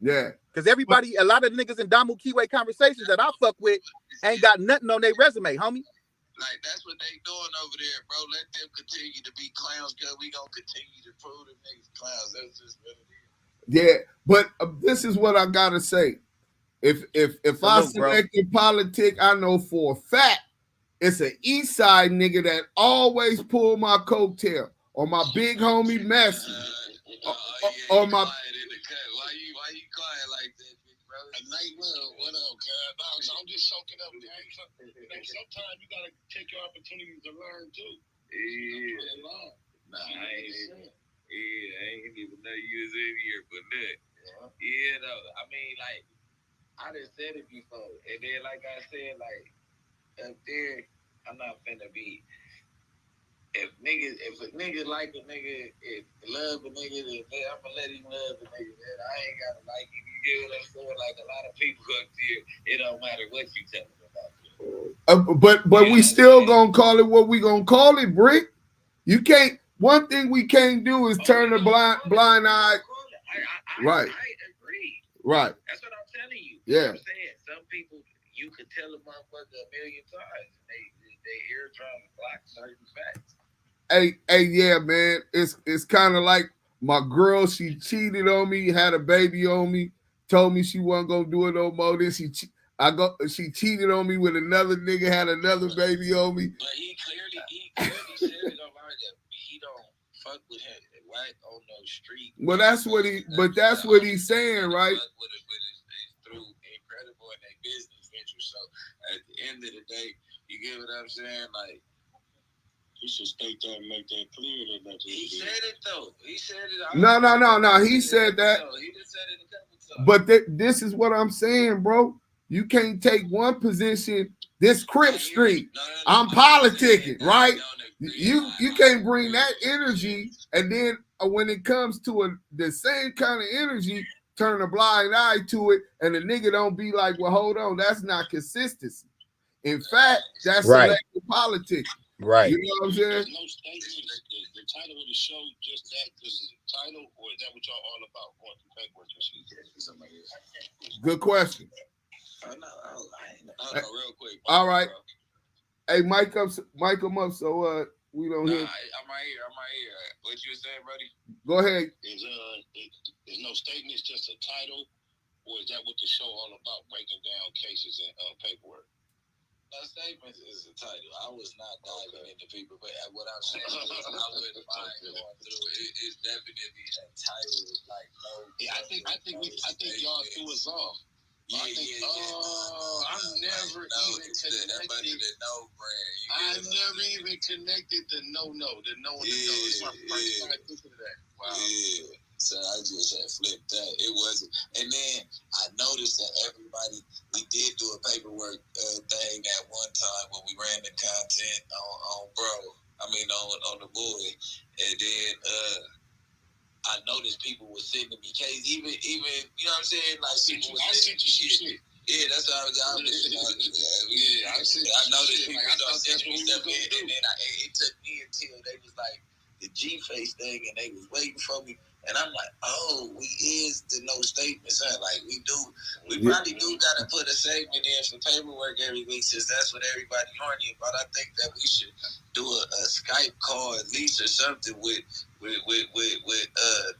Speaker 1: Yeah.
Speaker 4: Because everybody, a lot of niggas in Damu Kiwe Conversations that I fuck with ain't got nothing on their resume, homie.
Speaker 12: Like, that's what they doing over there, bro. Let them continue to be clowns, because we gonna continue to prove them niggas clowns. That's just what it is.
Speaker 1: Yeah, but this is what I gotta say. If I selected politic, I know for a fact it's an East Side nigga that always pull my coattail, or my big homie Messi, or my.
Speaker 12: Why you crying like that, big brother? What up, cuz? I'm just soaking up. Sometimes you gotta take your opportunities to learn too. Yeah. Nah, I ain't even know you was in here for that. Yeah, though. I mean, like, I just said it before, and then like I said, like up there, I'm not finna be. If a nigga like a nigga, if love a nigga, then I'm gonna let him love a nigga. Man, I ain't gotta like him. You get what I'm saying? Like, a lot of people up here, it don't matter what you tell them about.
Speaker 1: But we still gonna call it what we gonna call it, Bricc. You can't. One thing we can't do is turn a blind eye. Right.
Speaker 12: I agree.
Speaker 1: Right.
Speaker 12: That's what I'm telling you.
Speaker 1: Yeah.
Speaker 12: You know what I'm saying? Some people, you could tell a motherfucker a million times, and they hear trying to block certain facts.
Speaker 1: Hey, yeah, man. It's kind of like my girl. She cheated on me, had a baby on me, told me she wasn't gonna do it no more. Then she cheated on me with another nigga, had another baby on me.
Speaker 12: But he clearly said it on our that he don't fuck with him right on no street.
Speaker 1: Well, that's what he's saying, right?
Speaker 12: Through incredible in their business venture. So at the end of the day, you get what I'm saying? Like, he should state that and make that clear. He said it though. He said it.
Speaker 1: No. He said that.
Speaker 12: He just said it a couple times.
Speaker 1: But this is what I'm saying, bro. You can't take one position. This Crip Street, I'm politicking, right? You can't bring that energy, and then when it comes to the same kind of energy, turn a blind eye to it, and the nigga don't be like, well, hold on, that's not consistency. In fact, that's selective politics.
Speaker 4: Right.
Speaker 1: You know what I'm saying?
Speaker 12: There's no statement. The title of the show, just that. This is the title, or is that what y'all all about? Going through paperwork and shit.
Speaker 1: Good question.
Speaker 12: I know, real quick.
Speaker 1: All right. Bro. Hey, mic him up so we don't hear.
Speaker 12: I'm right here. What you were saying, buddy?
Speaker 1: Go ahead.
Speaker 12: There's no statement, it's just a title, or is that what the show all about, breaking down cases and paperwork? No, statements is the title. I was not diving into people, but what I'm saying is I wouldn't mind going through it. It's definitely a title, like, no. Yeah, I think y'all threw us off. I think, I've never even connected. I never even connected the no. The no and the no. It's my first time thinking of that. Wow.
Speaker 14: Yeah. So I just had flipped that. It wasn't. And then I noticed that everybody, we did do a paperwork thing at one time when we ran the content on the boy. And then I noticed people were sending me cases, even you know what I'm saying? Like people were sending me shit. Yeah, that's how I noticed people started sending me stuff, and then it took me until they was like the G-face thing, and they was waiting for me, and I'm like, oh, we is the no statements, huh? Like we probably do gotta put a segment in for paperwork every week, since that's what everybody horny about. I think that we should do a Skype call at least or something with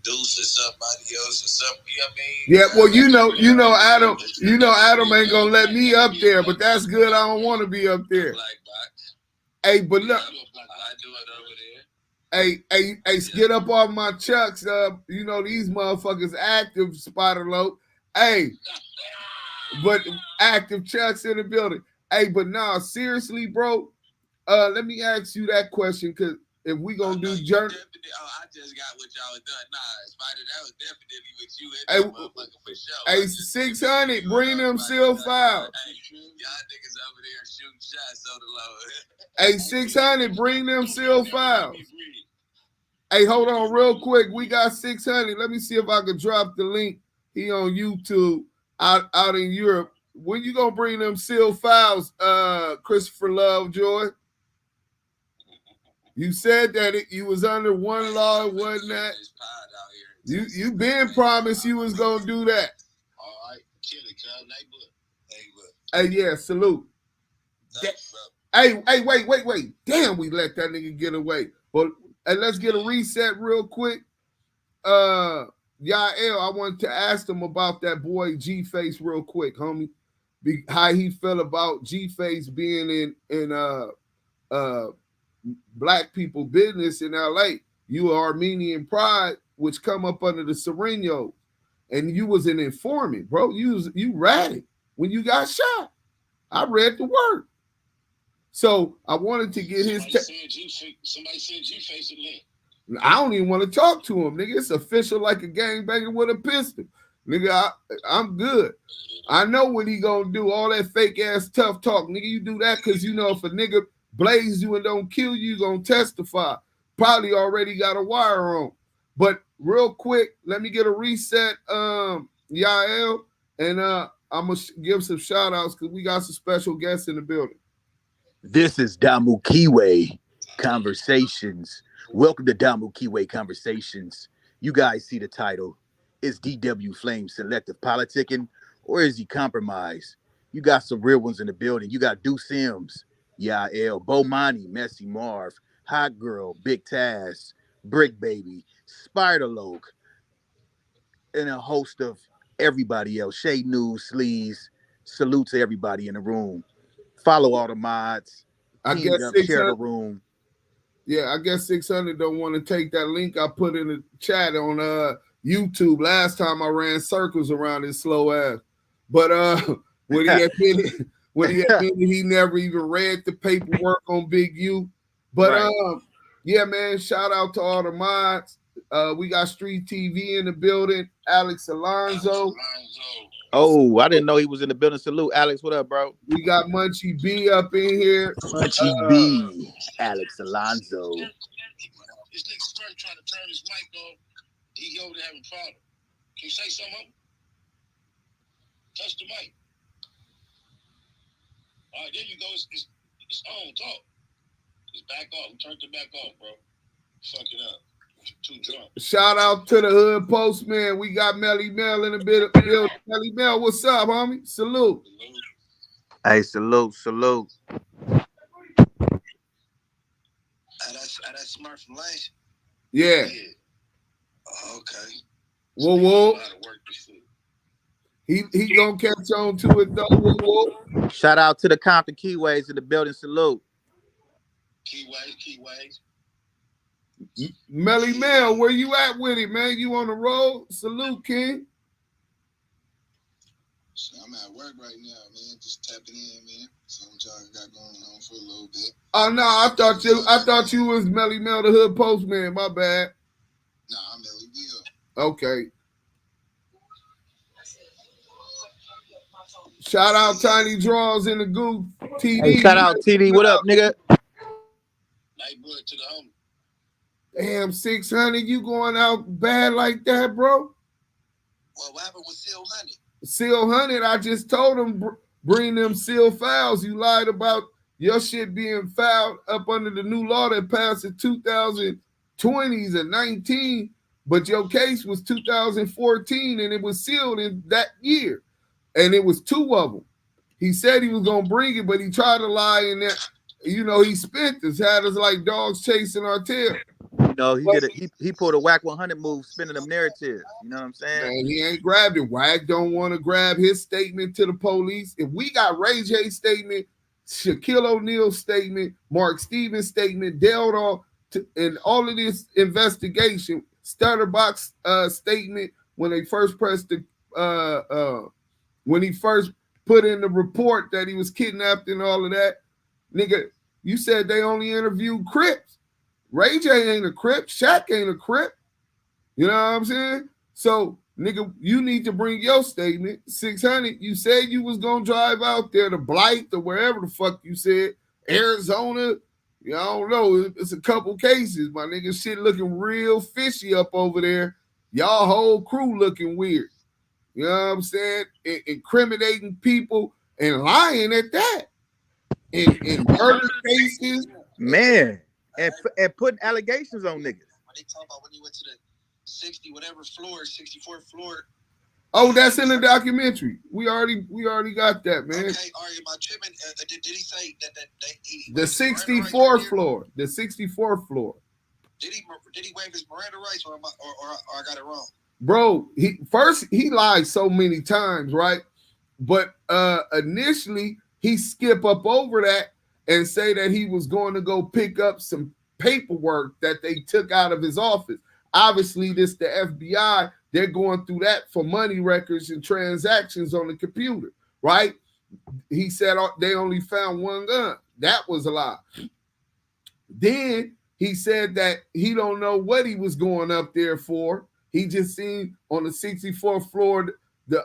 Speaker 14: Deuce or somebody else or something. You know what I mean?
Speaker 1: Yeah, well, Adam ain't gonna let me up there, but that's good. I don't want to be up there. Hey, but look,
Speaker 14: I do it over there.
Speaker 1: hey, get up off my chucks. These motherfuckers active, Spider Lope. Hey, but active chucks in the building. Hey, but nah, seriously, bro. Let me ask you that question, because if we gonna do journey.
Speaker 14: I just got what y'all done. Nah, Spider, that was definitely with you in that motherfucker for sure.
Speaker 1: Hey, 600, bring them seal files.
Speaker 14: Hey, y'all niggas over there shooting shots on the low.
Speaker 1: Hey, 600, bring them seal files. Hey, hold on real quick. We got 600. Let me see if I can drop the link. He on YouTube out in Europe. When you gonna bring them seal files, Christopher Lovejoy? You said that you was under one law, wasn't that? You been promised you was gonna do that.
Speaker 12: All right, kill it, cuz.
Speaker 1: Hey, yeah, salute. Hey, wait. Damn, we let that nigga get away. But let's get a reset real quick. Yael, I wanted to ask him about that boy G-Face real quick, homie. How he felt about G-Face being in black people business in LA. You are Armenian Pride, which come up under the Sereno, and you was an informant, bro. You ratted when you got shot. I read the word. So I wanted to get
Speaker 12: somebody said G-Face again.
Speaker 1: I don't even want to talk to him, nigga. It's official like a gangbanger with a pistol. Nigga, I'm good. I know what he gonna do, all that fake ass tough talk. Nigga, you do that because you know if a nigga blaze you and don't kill you, gonna testify. Probably already got a wire on. But real quick, let me get a reset, Yael, and I'm gonna give some shout outs because we got some special guests in the building.
Speaker 13: This is Damu Kiwe Conversations. Welcome to Damu Kiwe Conversations. You guys see the title. Is DW Flame selective politicking, or is he compromised? You got some real ones in the building. You got Deuce Sims, Yael, Bomani, Messy Marv, Hot Girl, Big Taz, Bricc Baby, Spider Loke, and a host of everybody else. Shade News, Sleaze. Salute to everybody in the room. Follow all the mods.
Speaker 1: I guess
Speaker 13: share the room.
Speaker 1: Yeah, I guess 600 don't want to take that link I put in the chat on YouTube. Last time I ran circles around his slow ass. But when he admitted he never even read the paperwork on Big U. But yeah, man, shout out to all the mods. We got Street TV in the building. Alex Alonzo.
Speaker 4: Oh, I didn't know he was in the building. Salute, Alex. What up, bro?
Speaker 1: We got Munchie B up in here.
Speaker 13: Munchie B, Alex Alonzo.
Speaker 12: This nigga's trying to turn his mic on. He over there having a problem. Can you say something? Touch the mic. All right, there you go. It's on. Talk. It's back off. We turned it back off, bro. Fuck it up. Too drunk.
Speaker 1: Shout out to the Hood Postman. We got Melly Mel in the building. Melly Mel, what's up, homie? Salute.
Speaker 4: Hey, salute.
Speaker 12: That's Smart from Lane.
Speaker 1: Yeah.
Speaker 12: Oh, okay.
Speaker 1: Whoa. He gonna catch on to it though. Whoa.
Speaker 4: Shout out to the Compton Keyways in the building. Salute.
Speaker 12: Keyways.
Speaker 1: Melly Mel, where you at with it, man? You on the road? Salute, King.
Speaker 12: So I'm at work right now, man. Just tapping in, man. So what y'all got going on for a little bit.
Speaker 1: Oh no, I thought you was Melly Mel the Hood Postman. My bad.
Speaker 12: Nah, I'm Melly Bill.
Speaker 1: Okay. Shout out Tiny Draws in the Goof. TD.
Speaker 4: Hey, shout out TD. What up, nigga?
Speaker 12: Nightblood to the homie.
Speaker 1: Damn, 600, you going out bad like that, bro?
Speaker 12: Well, what happened with Seal Hunted?
Speaker 1: Seal Hunted, I just told him bring them seal files. You lied about your shit being filed up under the new law that passed in 2020s and 19, but your case was 2014 and it was sealed in that year. And it was two of them. He said he was going to bring it, but he tried to lie in that. You know, he spent us, had us like dogs chasing our tail.
Speaker 4: You know, he pulled a Wack 100 move, spinning them narratives. You know what I'm saying?
Speaker 1: Man, he ain't grabbed it. Wack don't want to grab his statement to the police. If we got Ray J's statement, Shaquille O'Neal's statement, Mark Stevens' statement, Dale and all of this investigation, Stutterbox statement when they first pressed the when he first put in the report that he was kidnapped and all of that, nigga, you said they only interviewed Crips. Ray J ain't a Crip. Shaq ain't a Crip. You know what I'm saying? So, nigga, you need to bring your statement. 600, you said you was going to drive out there to Blight or wherever the fuck you said. Arizona. You know, I don't know. It's a couple cases. My nigga, shit looking real fishy up over there. Y'all whole crew looking weird. You know what I'm saying? Incriminating people and lying at that. In murder cases.
Speaker 4: Man. And putting allegations on niggas.
Speaker 12: When they talk about when you went to the 60 whatever floor, 64th floor.
Speaker 1: Oh, that's in the documentary. We already got that, man.
Speaker 12: Okay, are you about tripping? Did he say that
Speaker 1: the 64th floor? The 64th floor.
Speaker 12: Did he waive his Miranda rights, or I got it wrong?
Speaker 1: Bro, he lied so many times, right? But initially he skip up over that and say that he was going to go pick up some paperwork that they took out of his office. Obviously, this the FBI. They're going through that for money records and transactions on the computer, right? He said they only found one gun. That was a lie. Then he said that he don't know what he was going up there for. He just seen on the 64th floor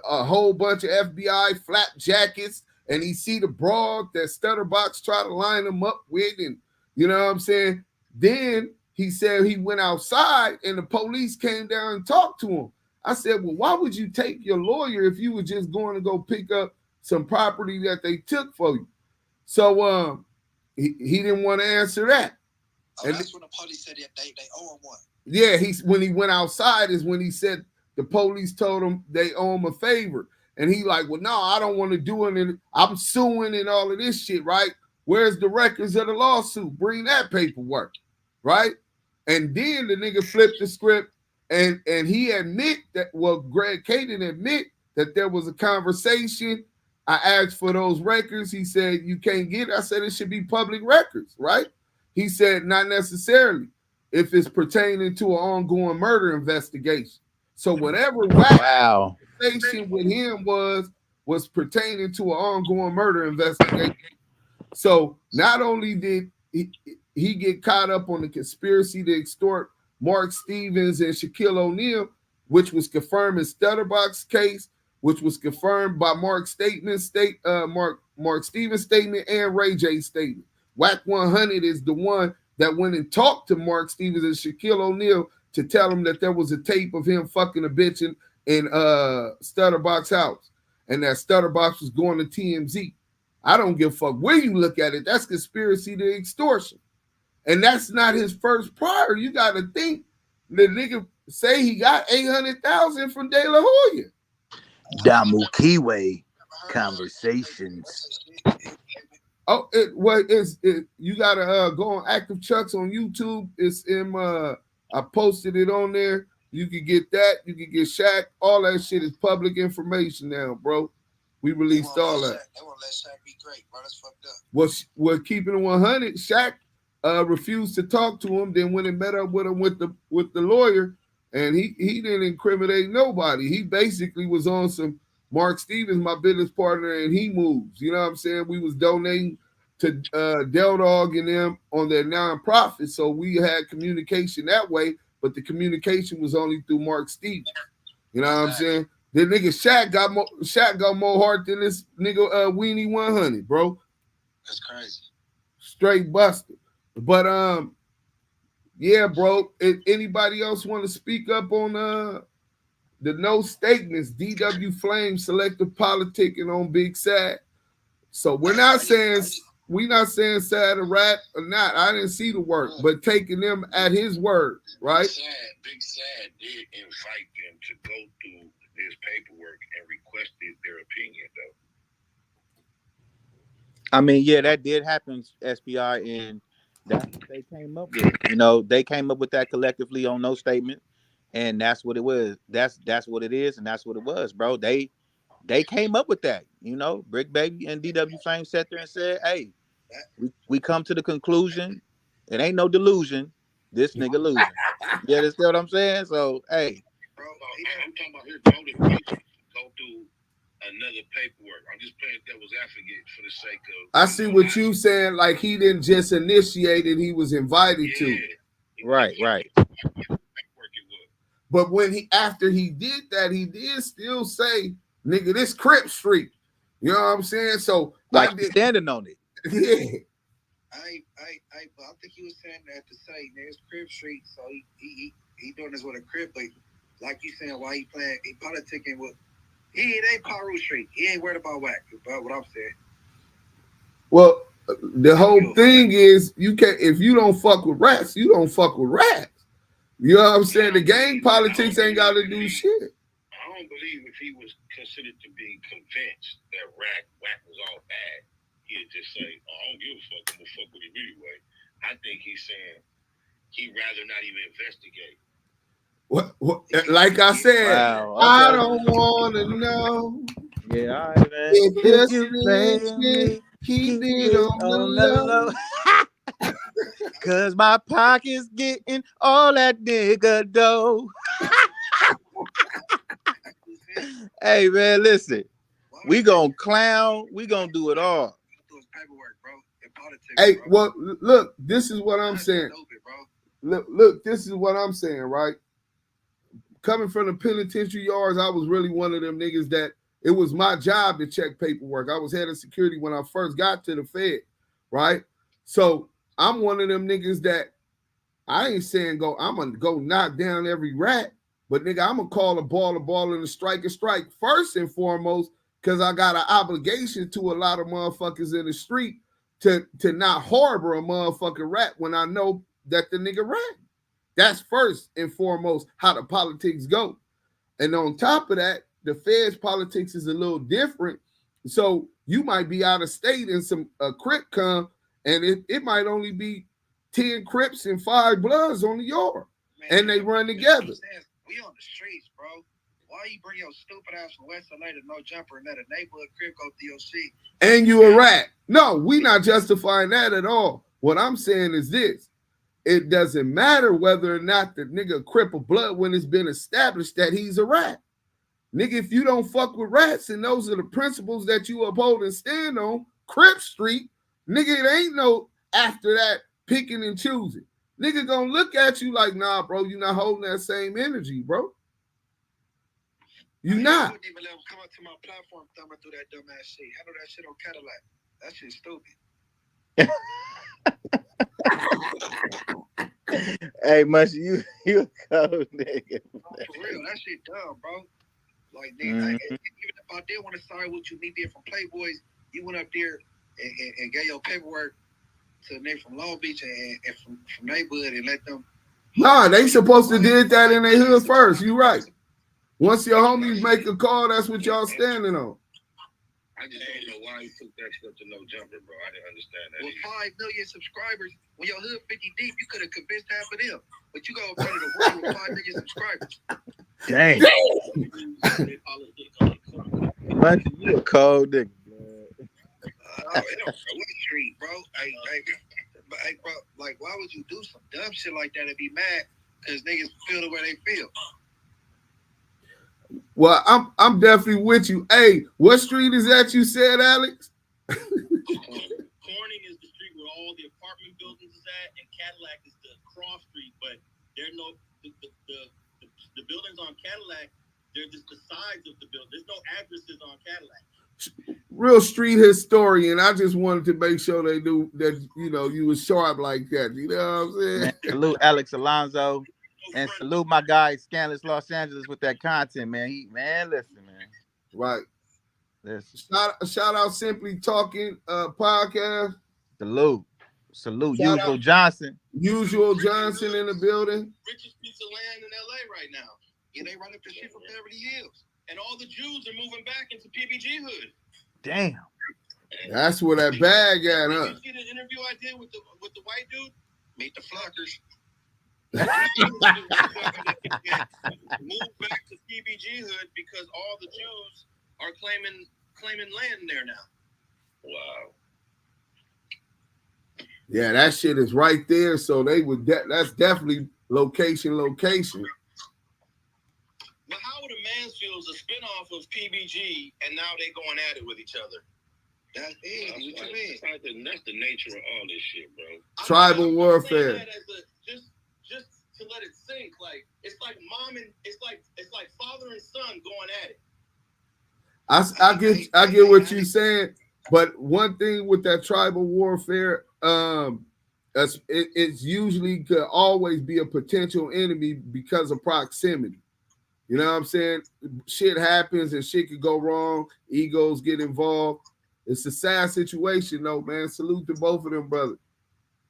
Speaker 1: a whole bunch of FBI flak jackets, and he see the broad that Stutterbox try to line him up with, and you know what I'm saying? Then he said he went outside and the police came down and talked to him. I said, well, why would you take your lawyer if you were just going to go pick up some property that they took for you? So he didn't want to answer that.
Speaker 12: Oh, and that's when the police said they owe him one.
Speaker 1: Yeah, when he went outside is when he said the police told him they owe him a favor. And he like, well, no, I don't want to do it. And I'm suing and all of this shit, right? Where's the records of the lawsuit? Bring that paperwork, right? And then the nigga flipped the script and he admit that, well, Greg Caden admit that there was a conversation. I asked for those records. He said, you can't get it. I said, it should be public records, right? He said, not necessarily if it's pertaining to an ongoing murder investigation. So whatever conversation with him was pertaining to an ongoing murder investigation. So not only did he get caught up on the conspiracy to extort Mark Stevens and Shaquille O'Neal, which was confirmed in Stutterbox's case, which was confirmed by Mark Stevens' statement and Ray J's statement. Wack 100 is the one that went and talked to Mark Stevens and Shaquille O'Neal to tell him that there was a tape of him fucking a bitch in Stutterbox's house, and that Stutterbox was going to TMZ. I don't give a fuck where you look at it. That's conspiracy to extortion. And that's not his first prior. You got to think the nigga say he got 800,000 from De La Hoya.
Speaker 13: Damu Kiwe Conversations.
Speaker 1: Oh, you gotta go on Active Chucks on YouTube. It's in I posted it on there. You can get that. You can get Shaq. All that shit is public information now, bro. We released all that.
Speaker 12: They won't let Shaq be great, bro. That's fucked up.
Speaker 1: Well, keeping it 100, Shaq refused to talk to him. Then when he met up with him with the lawyer, and he didn't incriminate nobody. He basically was on some Mark Stevens, my business partner, and he moves. You know what I'm saying? We was donating to Del Dog and them on their nonprofit, so we had communication that way. But the communication was only through Mark Stevens. You know what I'm saying? The nigga Shaq got more heart than this nigga Weenie 100, bro.
Speaker 12: That's crazy.
Speaker 1: Straight busted. But yeah, bro. If anybody else want to speak up on the no statements, DW Flame selective politicking on Big Sad. So we're not saying Sad a rat or not. I didn't see the work, but taking them at his word, right?
Speaker 12: Big Sad did invite them to go through this paperwork and requested their opinion, though.
Speaker 13: I mean, yeah, that did happen, SPI, and that's what they came up with. You know, they came up with that collectively on no statement, and that's what it was. That's what it is, and that's what it was, bro. They came up with that. You know, Bricc Baby and DW Flame sat there and said, "Hey, we come to the conclusion. It ain't no delusion. This nigga losing." You understand what I'm saying? So, hey,
Speaker 12: Bro, I'm talking about here go through another paperwork. I'm just playing devil's advocate for the sake of.
Speaker 1: I see what you saying. Like he didn't just initiate it; he was invited to.
Speaker 13: Right.
Speaker 1: But after he did that, he did still say, "Nigga, this Crip Street." You know what I'm saying? So
Speaker 13: like standing on it.
Speaker 1: Yeah.
Speaker 2: I think he was saying that to say there's Crip Street, so he doing this with a Crip, but like you saying, why he politicking with it ain't Paru Street. He ain't worried about Wack, about what I'm saying.
Speaker 1: Well, the whole thing is you can't if you don't fuck with rats, you don't fuck with rats. You know what I'm saying? The gang politics ain't got to do shit.
Speaker 12: I don't believe if he was considered to be convinced that Wack was all bad, he'd just say, "Oh, I don't give a fuck. I'm gonna fuck with him anyway." I think he's saying he'd rather not even investigate.
Speaker 1: What like I said,
Speaker 13: wow, okay.
Speaker 1: I don't want to know.
Speaker 13: Yeah, all right, man.
Speaker 1: If you me, keep it on the low.
Speaker 13: Cause my pocket's getting all that nigga dough. Hey man, listen. We gonna clown. We gonna do it all.
Speaker 1: Hey, well, look, this is what I'm saying. Look, this is what I'm saying, right? Coming from the penitentiary yards, I was really one of them niggas that it was my job to check paperwork. I was head of security when I first got to the Fed, right? So I'm one of them niggas that I ain't saying I'm gonna go knock down every rat, but nigga, I'm gonna call a ball and a strike first and foremost, because I got an obligation to a lot of motherfuckers in the street to not harbor a motherfucking rat when I know that the nigga rat. That's first and foremost how the politics go. And on top of that, the Fed's politics is a little different. So you might be out of state and some Crip come, and it might only be 10 Crips and 5 Bloods on the yard. Man, and they run together.
Speaker 2: We on the streets, bro. Why you bring your stupid ass from West LA to No Jumper and let a neighborhood Crip go through your seat?
Speaker 1: And you a rat. No, we not justifying that at all. What I'm saying is this. It doesn't matter whether or not the nigga Crip or Blood when it's been established that he's a rat. Nigga, if you don't fuck with rats and those are the principles that you uphold and stand on, Crip Street, nigga, it ain't no after that picking and choosing. Nigga gonna look at you like, nah, bro, you not holding that same energy, bro. You not.
Speaker 2: I wouldn't even let him come up to my platform thumbing through that dumb ass shit. Handle that shit on Cadillac. That shit's stupid.
Speaker 13: Hey, Mushy, you a cold nigga.
Speaker 2: For real, that shit dumb, bro. Like, nigga, even if I did want to side with you, me being from Playboys, you went up there and gave your paperwork to a nigga from Long Beach and from neighborhood and let them.
Speaker 1: Nah, they supposed to did that in their hood first. You right. Once your homies make a call, that's what y'all standing on.
Speaker 12: I just don't know why he took that stuff to No Jumper, bro. I didn't understand that.
Speaker 2: With 5 million subscribers, when your hood 50 deep, you could have convinced half of them. But you go in front of the world with 5 million subscribers.
Speaker 13: Dang. Mushy, you a cold nigga.
Speaker 2: It don't know what street, bro. Hey, bro, like, why would you do some dumb shit like that and be mad because niggas feel the way they feel?
Speaker 1: Well, I'm definitely with you. Hey, what street is that you said, Alex?
Speaker 2: Corning is the street where all the apartment buildings is at, and Cadillac is the cross street. But there's no the buildings on Cadillac. They're just the sides of the building. There's no addresses on Cadillac.
Speaker 1: Real street historian. I just wanted to make sure they knew that you was sharp like that. You know what I'm saying?
Speaker 4: Man, salute Alex Alonso, and salute my guy Scanless Los Angeles with that content, man. Listen, man.
Speaker 1: Right.
Speaker 4: Listen.
Speaker 1: Shout out Simply Talking podcast.
Speaker 4: Salute Usual Johnson.
Speaker 1: Usual Johnson in the building.
Speaker 2: Richest piece of land in LA right now. Yeah, they run up the shit from Beverly Hills. And all the Jews are moving back into PBG hood.
Speaker 4: Damn.
Speaker 1: That's where that bag at, huh?
Speaker 2: You see the interview I did with the white dude? Meet the Flockers. Move back to PBG hood because all the Jews are claiming land there now. Wow.
Speaker 1: Yeah, that shit is right there. So they would. That's definitely location.
Speaker 2: But Howard and Mansfield's a spinoff of PBG, and now they going at it with each other. That's it. What you mean? That's the nature of all this shit, bro.
Speaker 1: Tribal warfare.
Speaker 2: Just to let it sink, like it's like it's like father and son going at it.
Speaker 1: I get what you're saying, but one thing with that tribal warfare, it's usually could always be a potential enemy because of proximity. You know what I'm saying? Shit happens and shit could go wrong. Egos get involved. It's a sad situation, though, man. Salute to both of them, brother.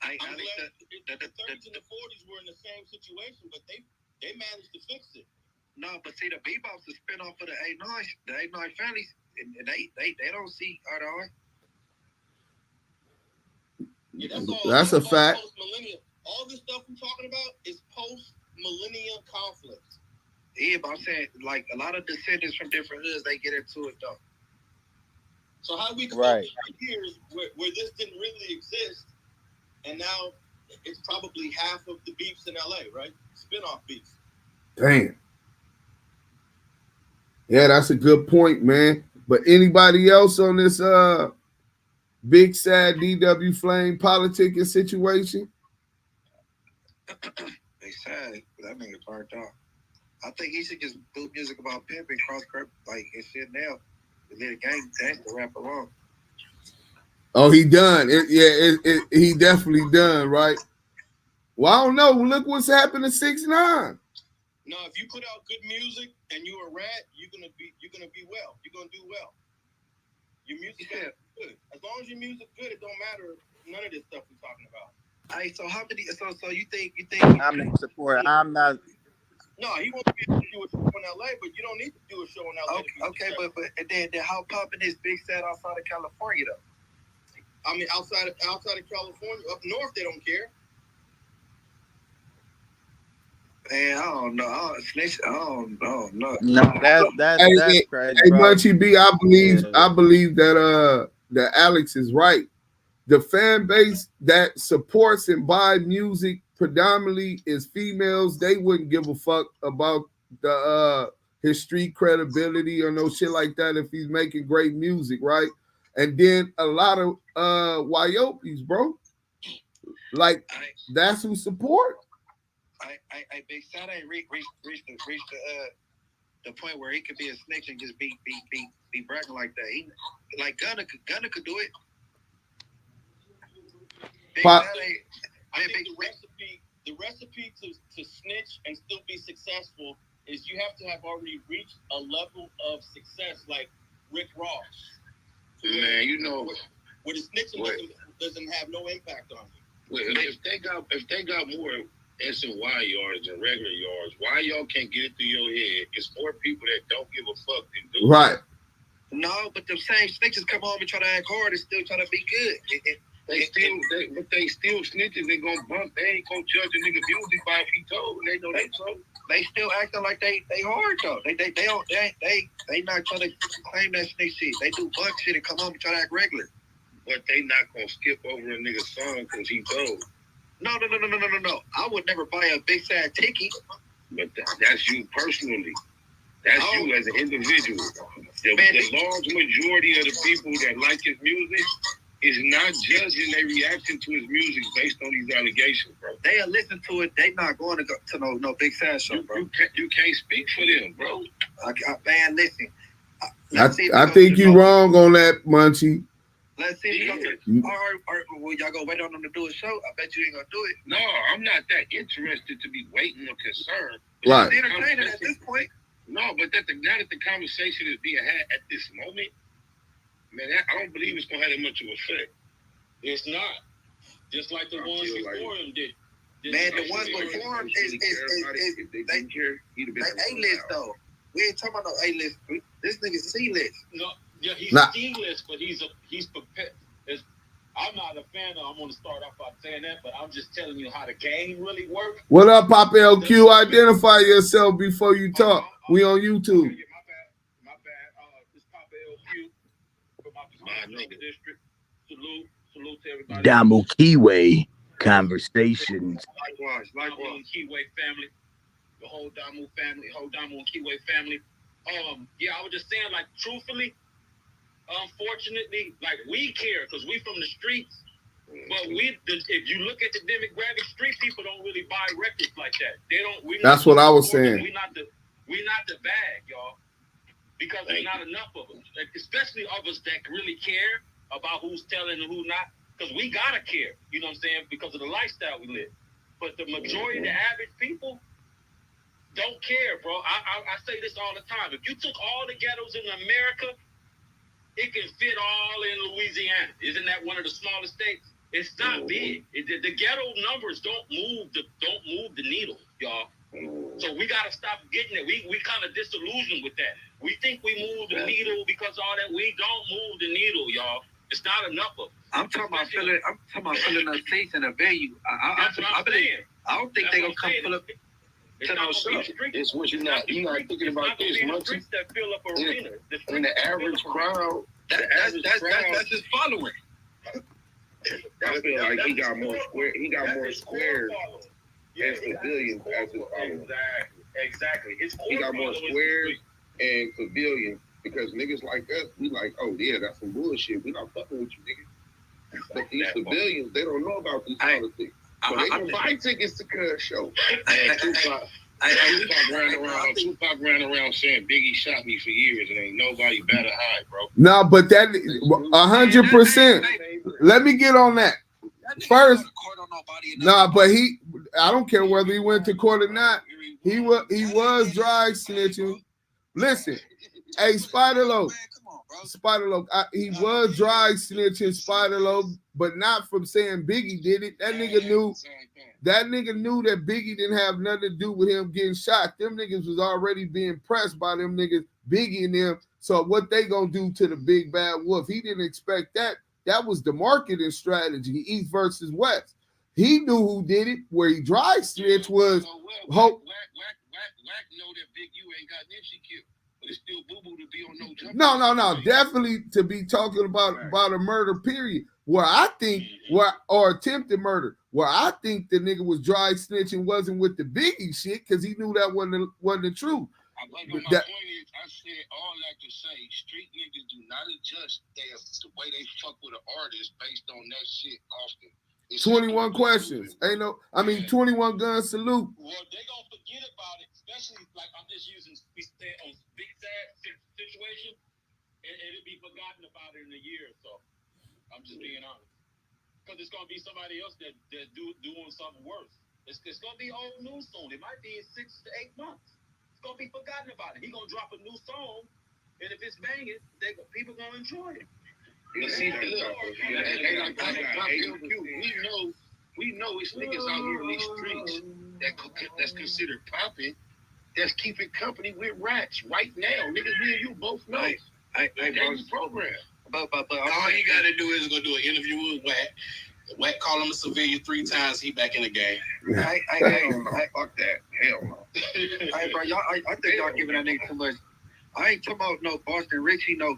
Speaker 2: I'm glad the 30s and the 40s were in the same situation, but they managed to fix it. No, but see, the Bebop's a spinoff of the A9 families, and they don't see eye to eye. Yeah,
Speaker 1: that's a fact.
Speaker 2: All this stuff we're talking about is post-millennium conflict. Yeah, but I'm saying, like, a lot of descendants from different hoods, they get into it, though. So how we go years where this didn't really exist, and now it's probably half of the beefs in LA, right? Spinoff beefs.
Speaker 1: Damn. Yeah, that's a good point, man. But anybody else on this big sad DW Flame politicking situation?
Speaker 2: They sad. That nigga burnt out. I think he should just do music about pimping, like and shit now. And let a gang to rap along.
Speaker 1: Oh, he done. He definitely done, right? Well, I don't know. Look what's happened to 6ix9ine.
Speaker 2: No, if you put out good music and you're a rat, you're gonna be well. You're gonna do well. Your music is good. As long as your music good, it don't matter none of this stuff we're talking about. Hey, so how many? So you think?
Speaker 4: I'm not supporting. I'm not.
Speaker 2: No, he wants to be able to do a show in LA, but you don't need to do a show in LA. Okay, but then how popping is Big Sad outside of California though? I mean, outside of California, up north they don't care. Man, I don't know. I don't know.
Speaker 4: No, that's crazy.
Speaker 1: Hey, Munchie B, I believe that Alex is right. The fan base that supports and buy music predominantly is females. They wouldn't give a fuck about his street credibility or no shit like that if he's making great music, right? And then a lot of Wyopes, bro. Like that's who support.
Speaker 2: I Big Sad ain't reached the point where he could be a snitch and just be bragging like that. He like Gunna could do it. The recipe to snitch and still be successful is you have to have already reached a level of success like Rick Ross. Man, you know where the snitching doesn't have no impact on you. If they got more S&Y yards and regular yards, why y'all can't get it through your head? It's more people that don't give a fuck than do.
Speaker 1: Right.
Speaker 2: No, but the same snitches come home and try to act hard and still try to be good. They still snitching. They gonna bump. They ain't gonna judge a nigga music by if he told. They know they told. They still acting like they hard though. They not trying to claim that snitch shit. They do bug shit and come home and try to act regular. But they not gonna skip over a nigga's song because he told. No. I would never buy a Big Sad ticket. But that's you personally.
Speaker 12: That's you as an individual. The large majority of the people that like his music is not judging their reaction to his music based on these allegations, bro.
Speaker 2: They'll listen to it. They not going to go to no Big Sad show, bro.
Speaker 12: You can't speak for them, bro.
Speaker 2: Man, listen.
Speaker 1: I think you wrong on that, Munchie.
Speaker 2: Let's see if will y'all go wait on them to do a show? I bet you ain't gonna do it.
Speaker 12: No, I'm not that interested to be waiting or concerned.
Speaker 1: Right.
Speaker 2: It's entertaining at this point.
Speaker 12: No, but now that the conversation is being had at this moment, man, I don't believe it's gonna have that much of an effect.
Speaker 15: It's not. Just like the ones before him did.
Speaker 2: Man, the ones before him is they A-list though. We ain't talking about no A-list. This nigga's C-list.
Speaker 15: No, yeah, he's C-list, but he's prepared. I'm not a fan of. I'm gonna start off by saying that, but I'm just telling you how the game really works.
Speaker 1: What up, Pop LQ? Identify yourself before you talk. We on YouTube.
Speaker 15: My bad. This Pop LQ from my district. Salute to everybody.
Speaker 13: Damu Kiwe Conversations.
Speaker 15: Likewise. Damu and Kiwe family. The whole Damu family, whole Damu and Kiwe family. Yeah, I was just saying, like, truthfully, unfortunately, like, we care because we from the streets, but if you look at the demographic, street people don't really buy records like that. They don't.
Speaker 1: That's what I was saying.
Speaker 15: We not the bag, y'all, because there's not enough of us, like, especially of us that really care about who's telling and who's not, because we gotta care. You know what I'm saying? Because of the lifestyle we live. But the majority, the average people, don't care, bro. I say this all the time. If you took all the ghettos in America, it can fit all in Louisiana. Isn't that one of the smallest states? It's not big. The ghetto numbers don't move the needle, y'all. So we gotta stop getting it. We kind of disillusioned with that. We think we move the needle because all that. We don't move the needle, y'all. It's not enough of it.
Speaker 2: I'm talking about filling a seats and a venue.
Speaker 15: That's what I'm saying.
Speaker 2: I don't think they're gonna come fill up.
Speaker 12: It's what you're not thinking about this much. In the average crowd,
Speaker 2: that's his following.
Speaker 12: I feel like he got more squares and pavilions as his following.
Speaker 15: Exactly.
Speaker 12: He got more squares and pavilions because niggas like us, we like, oh yeah, that's some bullshit. We not fucking with you, niggas. But these civilians, they don't know about these politics. So they can buy tickets to Cuz show. Tupac ran around saying Biggie shot me for years and ain't nobody better hide, bro.
Speaker 1: No, but that 100%. Let me get on that first. Nah, but I don't care whether he went to court or not. He was dry snitching. Listen, hey, Spider-Loc, he was dry snitching Spider-Loc, but not from saying Biggie did it. That nigga knew that Biggie didn't have nothing to do with him getting shot. Them niggas was already being pressed by them niggas, Biggie and them. So what they gonna do to the big bad wolf? He didn't expect that. That was the marketing strategy, East versus West. He knew who did it. Where he dry snitch was Hope.
Speaker 12: Wack know that Big U ain't got Nipsey killed, but it's still boo-boo to be on no jump.
Speaker 1: No. Definitely to be talking about a murder, period. Where I think, or attempted murder, where I think the nigga was dry snitching wasn't with the Biggie shit, because he knew that wasn't the truth.
Speaker 12: My point is, I said all that to say, street niggas do not adjust the way they fuck with an artist based on that shit often.
Speaker 1: 21 questions. 21 gun salute.
Speaker 15: Well, they gonna forget about it, especially like I'm just using on Big Sad situation, and it'll be forgotten about it in a year or so. I'm just being honest, because it's gonna be somebody else that doing something worse. It's gonna be old news soon. It might be in 6 to 8 months. It's gonna be forgotten about it. He gonna drop a new song, and if it's banging, people gonna enjoy it.
Speaker 12: We know it's niggas out here in these streets that's considered popping, that's keeping company with rats right now. Niggas, me and you both know. Program.
Speaker 15: But all you gotta do is go do an interview with Wack. Wack call him a civilian 3 times. He back in the game.
Speaker 12: Fuck that. Hell no.
Speaker 2: Hey, bro, I think y'all giving that nigga too much. I ain't talking about no Boston Richie, no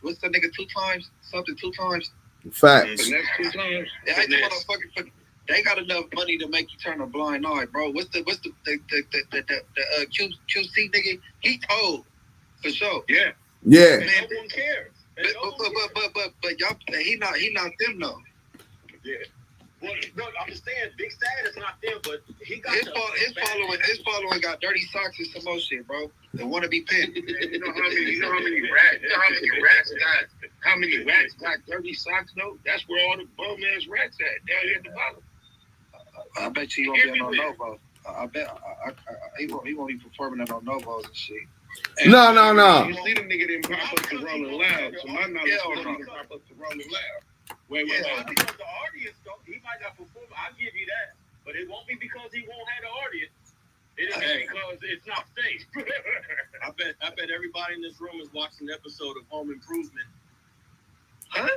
Speaker 2: what's the nigga 2 times? Something 2 times.
Speaker 1: Facts.
Speaker 12: The next 2 times.
Speaker 2: Yeah, I ain't talking about no fucking. They got enough money to make you turn a blind eye, bro. What's the QC nigga? He told for sure.
Speaker 1: Yeah.
Speaker 15: Man, no one cares.
Speaker 2: But y'all, he not them though.
Speaker 15: Yeah. Well, no, I understand. Big Sad is not them, but he got
Speaker 2: his following got dirty socks and some more shit, bro. They want to be pinned.
Speaker 12: You know how many rats got dirty socks though? That's where all the bum ass rats at down here at the bottom.
Speaker 2: I bet you he won't be on Novos. I bet he won't be performing it on Novos and shit.
Speaker 1: No.
Speaker 12: You see the nigga didn't pop up to Rolling Loud. To my knowledge, he didn't pop up to Rolling Loud.
Speaker 15: Wait. Because the audience, though, he might not perform. I'll give you that. But it won't be because he won't have the audience. It is because it's not safe.
Speaker 16: I bet everybody in this room is watching an episode of Home Improvement.
Speaker 12: Huh?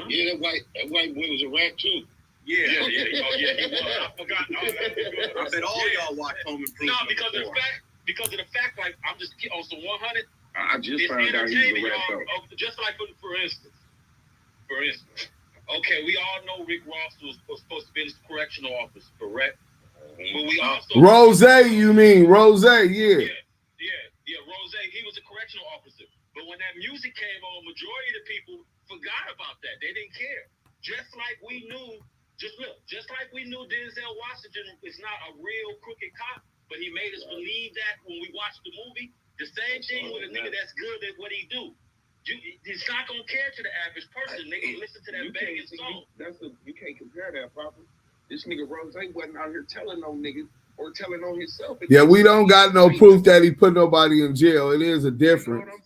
Speaker 12: Yeah, that white boy was a rat too.
Speaker 15: Yeah. Oh, yeah, he was. I forgot.
Speaker 16: I bet all y'all watch Home Improvement.
Speaker 15: No, because of the fact, like, I'm just on some 100.
Speaker 12: I just found out he was a rat though.
Speaker 15: Just like for instance, okay, we all know Rick Ross was supposed to be in the correctional office, correct? But we also
Speaker 1: Rose, you mean Rose? Yeah.
Speaker 15: Yeah, Rose. He was a correctional officer. But when that music came on, majority of the people forgot about that. They didn't care. Just like we knew Denzel Washington is not a real crooked cop, but he made us believe that when we watched the movie. The same thing with a nigga that's good at what he do. He's not gonna care to the average person. Nigga, listen to that banging song.
Speaker 12: You can't compare that, Papa. This nigga Rose wasn't out here telling no niggas or telling on himself.
Speaker 1: Yeah, we don't got no proof that he put nobody in jail. It is a difference.
Speaker 15: You right.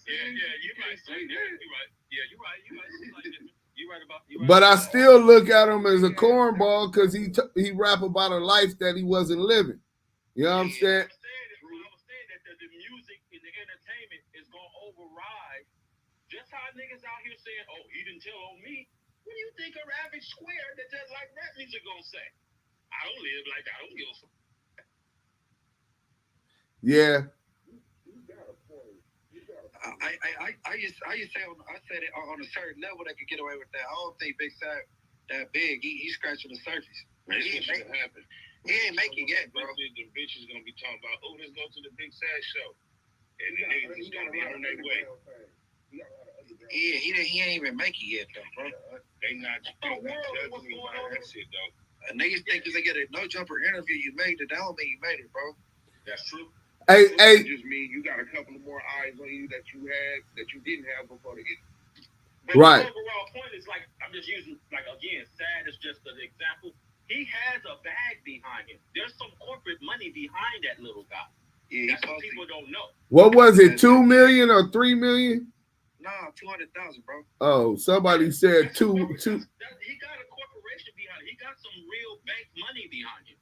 Speaker 15: You're right about.
Speaker 1: But I still look at him as a cornball because he rap about a life that he wasn't living. You know what I'm saying?
Speaker 15: I was saying that the music and the entertainment is gonna override. Just how niggas out here saying, "Oh, he didn't tell on me." What do you think an average square that does like rap music gonna say? I don't live like that. I don't give a fuck.
Speaker 1: Yeah.
Speaker 2: I said it on a certain level they could get away with that. I don't think Big Sad that big. He's scratching the surface. He ain't making yet, bro.
Speaker 12: The bitches gonna be talking about, oh, let's go to the Big Sad show, and the niggas is gonna be on their way.
Speaker 2: Yeah, he ain't even make it yet, though, bro.
Speaker 12: They not judging me by that shit, though.
Speaker 2: Niggas think because they get a no jumper interview, you made it. That don't mean you made it, bro.
Speaker 12: That's true.
Speaker 1: Hey.
Speaker 12: It just mean you got a couple of more eyes on you that you didn't have before they get.
Speaker 15: But
Speaker 1: right.
Speaker 15: The overall point is like I'm just using again, Sad is just an example. He has a bag behind him. There's some corporate money behind that little guy.
Speaker 2: Yeah,
Speaker 15: that's what people don't know.
Speaker 1: What was it? 2 million or 3 million?
Speaker 2: Nah, 200,000, bro.
Speaker 1: Oh, somebody said two.
Speaker 15: He got a corporation behind him. He got some real bank money behind him.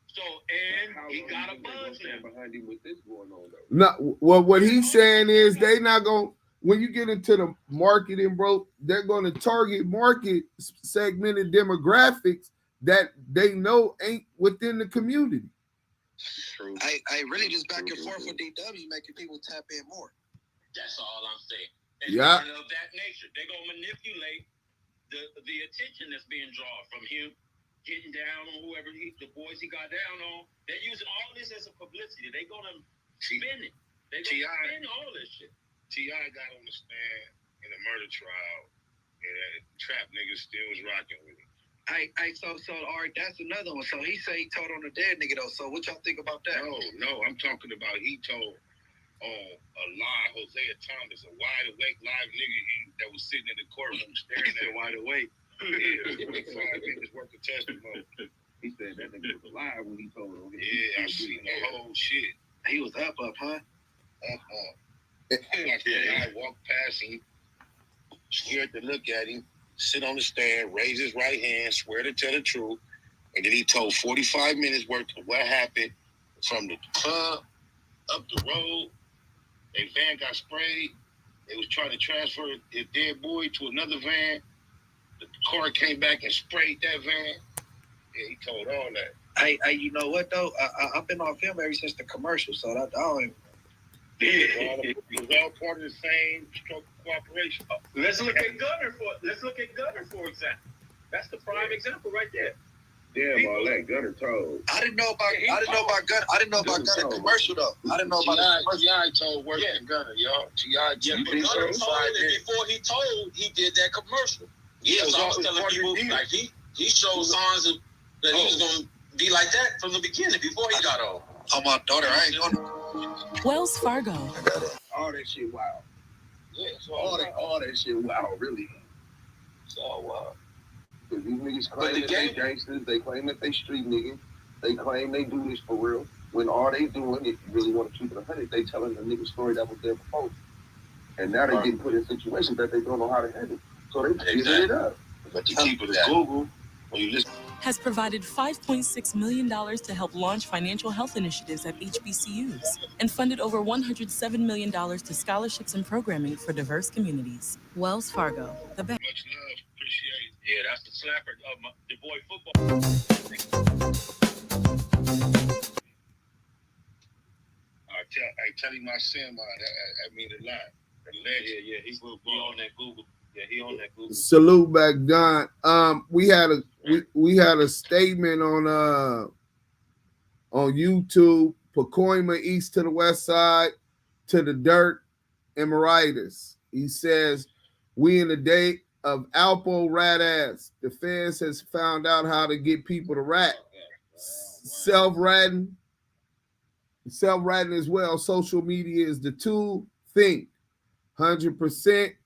Speaker 15: So, and he got a buzz
Speaker 12: behind him with this going on, though.
Speaker 1: No, well, what he's saying is they not going. When you get into the marketing, bro, they're going to target market segmented demographics that they know ain't within the community.
Speaker 2: True. I really just back and forth with DW making people tap in more.
Speaker 15: That's all I'm saying.
Speaker 1: Yeah.
Speaker 15: Of that nature, they're gonna manipulate the attention that's being drawn from him getting down on whoever the boys he got down on. They're using all this as a publicity. They're gonna spin it. They're gonna spin all this shit.
Speaker 12: T.I. got on the stand in a murder trial, and trap niggas still was rocking with him.
Speaker 2: So all right, that's another one. So he say he told on the dead nigga though. So what y'all think about that?
Speaker 12: No, I'm talking about he told a lie, Hosea Thomas, a wide awake live nigga that was sitting in the courtroom staring at wide awake. Yeah, 5 minutes worth of testimony.
Speaker 2: He said that nigga was alive when he told him.
Speaker 12: Yeah, I seen the whole shit.
Speaker 2: He was up, huh?
Speaker 12: I walked past him, scared to look at him, sit on the stand, raise his right hand, swear to tell the truth, and then he told 45 minutes worth of what happened from the club up the road. A van got sprayed. They was trying to transfer his dead boy to another van. The car came back and sprayed that van. Yeah, he told all that.
Speaker 2: You know what though? I've been on film ever since the commercial, so I don't even.
Speaker 12: It was all part of the same stroke of cooperation.
Speaker 15: Let's look at Gunner for example. That's the prime example right there.
Speaker 2: Damn, all that Gunner told.
Speaker 14: I didn't know about Gunner. I didn't know about Gunner commercial though. I didn't know about the commercial.
Speaker 2: T.I. told worse than Gunner, y'all. T.I.
Speaker 15: Yeah, but Gunner told it before he told, he did that commercial. Yeah, so I was telling people, like, he showed signs of that he was going to be like that from the beginning before he got on.
Speaker 14: Oh, my daughter, I ain't gonna.
Speaker 17: Wells Fargo.
Speaker 2: All that shit wild. Yeah, so all that shit wild, really.
Speaker 14: So wild.
Speaker 2: Because these niggas claim that they gangsters, they claim that they street niggas, they claim they do this for real. When all they doing, if you really want to keep it 100, they telling the nigga story that was there before. And now they getting put in situations that they don't know how to handle. So they giving it up.
Speaker 14: But you keep it at Google, when you listen.
Speaker 17: Has provided $5.6 million to help launch financial health initiatives at HBCUs and funded over $107 million to scholarships and programming for diverse communities. Wells Fargo, the bank.
Speaker 2: Much love, appreciate it.
Speaker 15: Yeah, that's the slapper of the boy football.
Speaker 2: I tell him my sin, man. I mean a lot.
Speaker 15: Yeah, he on that Google. Yeah, he on that Google.
Speaker 1: Salute back, Don. We had a statement on YouTube. Pacoima east to the west side to the dirt, Emeritus. He says, "We in the day of Alpo rat ass. The feds has found out how to get people to rat. Self-ratting as well. Social media is the tool. Think 100%.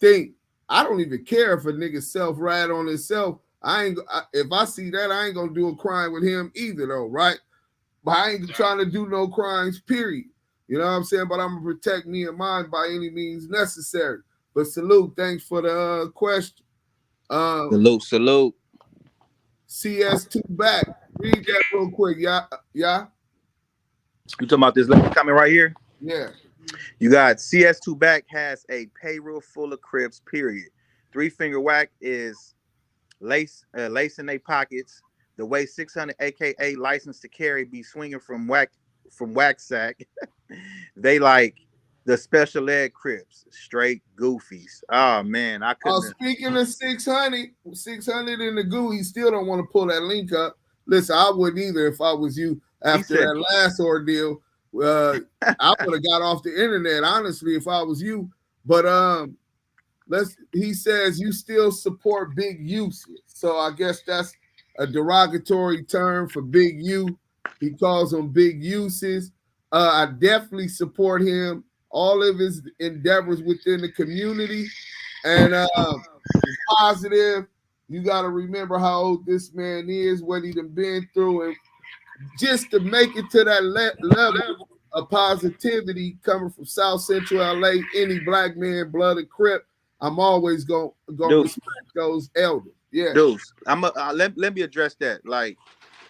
Speaker 1: Think. I don't even care if a nigga self-rat on himself. If I see that, I ain't gonna do a crime with him either, though, right? But I ain't trying to do no crimes, period. You know what I'm saying? But I'm gonna protect me and mine by any means necessary. But salute, thanks for the question.
Speaker 10: Salute.
Speaker 1: CS2 Back. Read that real quick, yeah.
Speaker 13: You talking about this comment right here?
Speaker 1: Yeah.
Speaker 13: You got CS2 Back has a payroll full of Crips, period. 3 Finger Wack is lace in their pockets. The way 600 aka license to carry be swinging from whack sack. They like the special ed Crips, straight goofies. Oh man, I couldn't.
Speaker 1: Speaking of 600 in the goo, he still don't want to pull that link up. Listen, I wouldn't either if I was you after that last ordeal. I would have got off the internet, honestly, if I was you. But he says you still support big uses. So I guess that's a derogatory term for big U. He calls them big uses. I definitely support him, all of his endeavors within the community. And positive. You got to remember how old this man is, what he done been through, and just to make it to that level of positivity coming from South Central LA, any black man, blood and Crip, I'm always gonna respect those elders. Yeah,
Speaker 13: dudes. Let me address that. Like,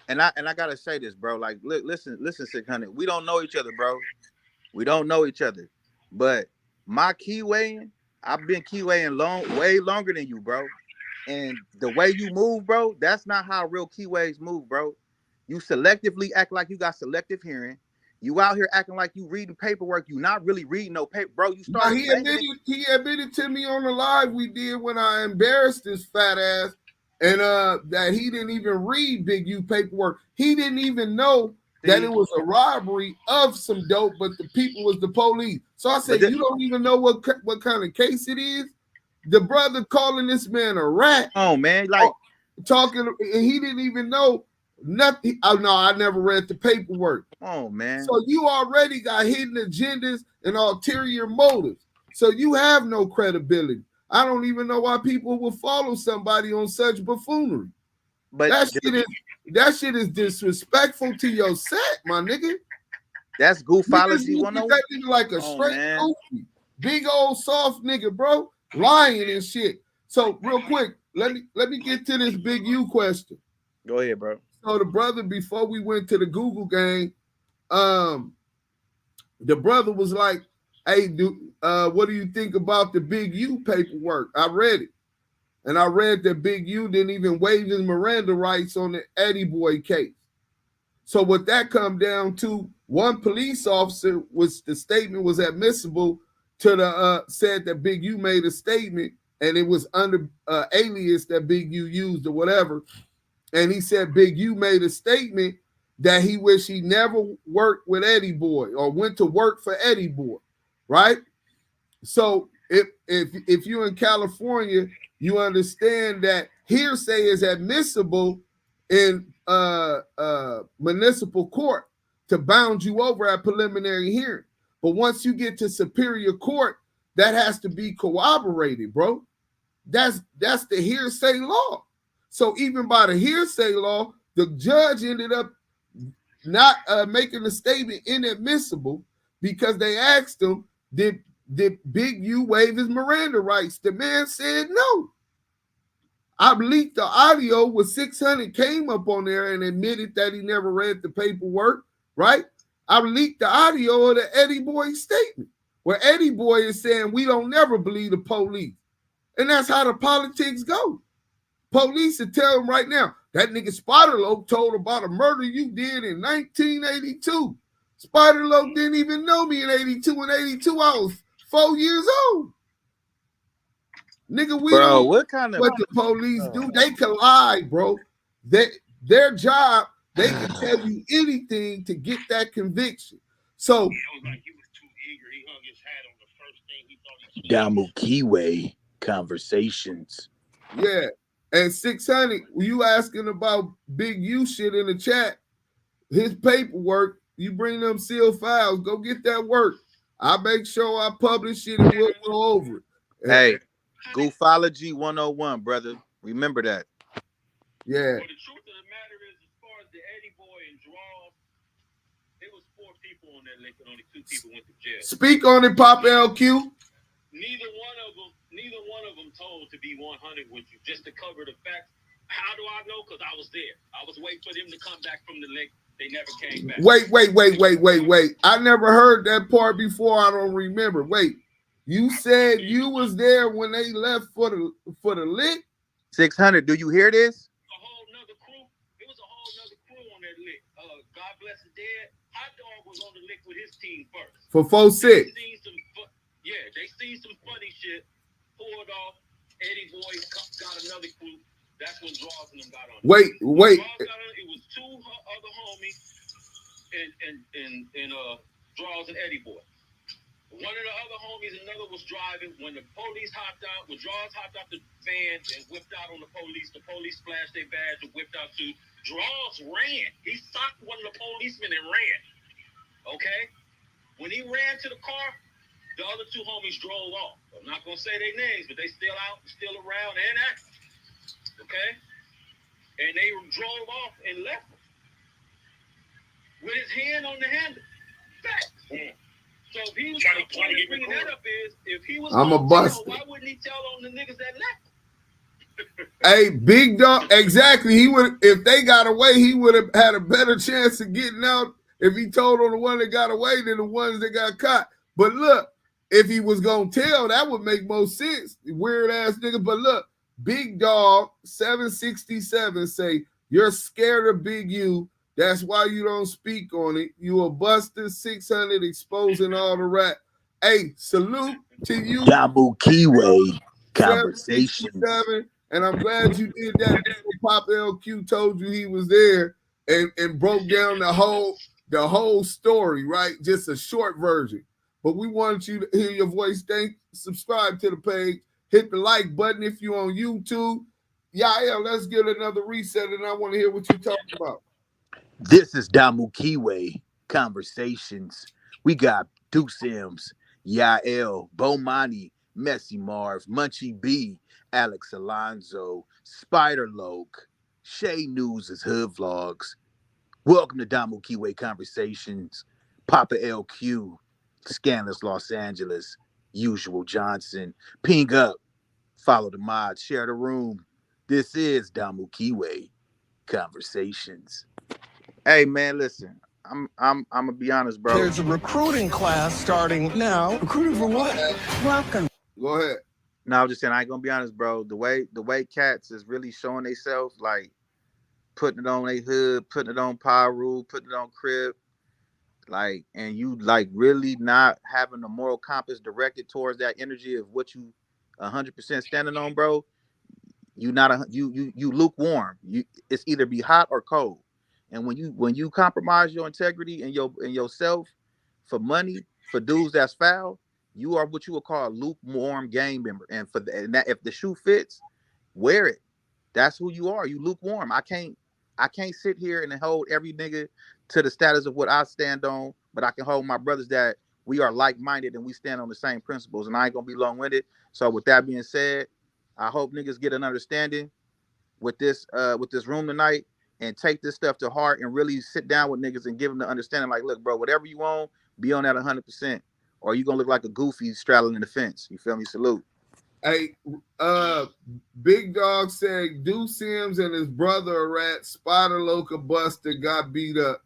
Speaker 13: and I gotta say this, bro. Like, listen, 600. We don't know each other, bro. We don't know each other. But my keywaying, I've been keywaying way longer than you, bro. And the way you move, bro, that's not how real keyways move, bro. You selectively act like you got selective hearing. You out here acting like you reading paperwork. You not really reading no paper, bro. You start.
Speaker 1: He admitted to me on the live we did when I embarrassed this fat ass, and that he didn't even read Big U paperwork. He didn't even know that it was a robbery of some dope, but the people was the police. So I said, you don't even know what kind of case it is. The brother calling this man a rat.
Speaker 13: Oh man, like
Speaker 1: talking, and he didn't even know nothing. Oh no, I never read the paperwork.
Speaker 13: Oh man.
Speaker 1: So you already got hidden agendas and ulterior motives. So you have no credibility. I don't even know why people will follow somebody on such buffoonery. But that shit is disrespectful to your set, my nigga.
Speaker 13: That's goofology.
Speaker 1: That nigga like a straight goofy, big old soft nigga, bro. Lying and shit. So real quick, let me get to this Big U question.
Speaker 13: Go ahead, bro.
Speaker 1: So the brother, before we went to the Google game, the brother was like, "Hey, what do you think about the Big U paperwork?" I read it, and I read that Big U didn't even waive his Miranda rights on the Eddie Boy case. So what that come down to, one police officer the statement was admissible. To the said that Big U made a statement and it was under alias that Big U used or whatever. And he said Big U made a statement that he wished he never worked with Eddie Boy or went to work for Eddie Boy, right? So if you're in California, you understand that hearsay is admissible in municipal court to bound you over at preliminary hearing. But once you get to superior court, that has to be corroborated, bro. That's the hearsay law. So even by the hearsay law, the judge ended up not making the statement inadmissible because they asked him, did Big U waive his Miranda rights? The man said no. I leaked the audio where 600 came up on there and admitted that he never read the paperwork, right? I leaked the audio of the Eddie Boy statement where Eddie Boy is saying we don't never believe the police. And that's how the politics go. Police will tell him right now, that nigga Spider-Loc told about a murder you did in 1982. Spider-Loc didn't even know me in 82. In 82, I was 4 years old. Nigga, we don't
Speaker 4: what kind of
Speaker 1: what the police do. They can lie, bro. Their job, they can tell you anything to get that conviction. So
Speaker 13: Damu Kiwe Conversations.
Speaker 1: Yeah. And 600, you asking about Big U shit in the chat, his paperwork, you bring them sealed files, go get that work. I make sure I publish it and we'll go over it.
Speaker 4: Hey, Goofology 101, brother. Remember that.
Speaker 1: Yeah.
Speaker 15: Well, the truth of the matter is, as far as the Eddie Boy and Draws, there was 4 people on that list and only 2 people went to jail.
Speaker 1: Speak on it, Pop LQ.
Speaker 15: Neither one of them told to be 100 with you, just to cover the facts. How do I know? Because I was there. I was waiting for them to come back from the lake. They never came back.
Speaker 1: Wait. I never heard that part before. I don't remember. Wait, you said you was there when they left for the lick?
Speaker 4: 600, do you hear this?
Speaker 15: A whole nother crew. It was a whole nother crew on that lick. God bless the dead. Hot Dog was on the lick with his team first.
Speaker 1: For 4-6.
Speaker 15: They seen some funny shit, pulled off. Eddie Boy got another crew. That's when Draws and them got on.
Speaker 1: Wait.
Speaker 15: It was 2 other homies and Draws and Eddie Boy. One of the other homies, another was driving. When the police hopped out, when Draws hopped out the van and whipped out on the police flashed their badge and whipped out too. Draws ran. He socked one of the policemen and ran. Okay? When he ran to the car, the other 2 homies drove off. I'm not going to say their names, but they still out, still around and active. Okay? And they drove off and left him with his hand on the handle. Facts. So if he was trying to bring that up is, if he was
Speaker 1: I'm a bust.
Speaker 15: Why wouldn't he tell on the niggas that left?
Speaker 1: Hey, Big Dog, exactly. He would, if they got away, he would have had a better chance of getting out if he told on the one that got away than the ones that got caught. But look, if he was gonna tell, that would make more sense. Weird ass nigga. But look, Big Dog 767 say you're scared of Big U. That's why you don't speak on it. You a buster 600 exposing all the rap. Hey, salute to you.
Speaker 13: Damu Kiwe Conversations.
Speaker 1: And I'm glad you did that before Pop LQ told you he was there and broke down the whole story, right? Just a short version. But we wanted you to hear your voice. Subscribe to the page. Hit the like button if you're on YouTube. Yeah, let's get another reset, and I want to hear what you're talking about.
Speaker 13: This is Damu Kiwe Conversations. We got Duke Sims, Yael, Bomani, Messy Marv, Munchie B, Alex Alonzo, Spider-Loc, Shay News' Hood Vlogs. Welcome to Damu Kiwe Conversations. Papa LQ, Scandalous Los Angeles, Usual Johnson. Ping up, follow the mod, share the room. This is Damu Kiwe Conversations.
Speaker 4: Hey man, listen. I'm gonna be honest, bro.
Speaker 18: There's a recruiting class starting now. Recruiting for what? Welcome.
Speaker 1: Go ahead.
Speaker 4: No, I'm just saying I ain't gonna be honest, bro. The way cats is really showing themselves, like putting it on their hood, putting it on Power Rule, putting it on Crib, like, and you like really not having a moral compass directed towards that energy of what you 100% standing on, bro.
Speaker 13: You not a you lukewarm. It's either be hot or cold. And when you compromise your integrity and yourself for money, for dudes that's foul, you are what you would call a lukewarm gang member. And that if the shoe fits, wear it. That's who you are. You lukewarm. I can't sit here and hold every nigga to the status of what I stand on, but I can hold my brothers that we are like-minded and we stand on the same principles. And I ain't gonna be long-winded. So with that being said, I hope niggas get an understanding with this room tonight and take this stuff to heart and really sit down with niggas and give them the understanding. Like, look, bro, whatever you want, be on that 100%, or you gonna look like a goofy straddling the fence. You feel me? Salute.
Speaker 1: Hey, Big Dog said Deuce Sims and his brother are at Spider Loca Buster got beat up.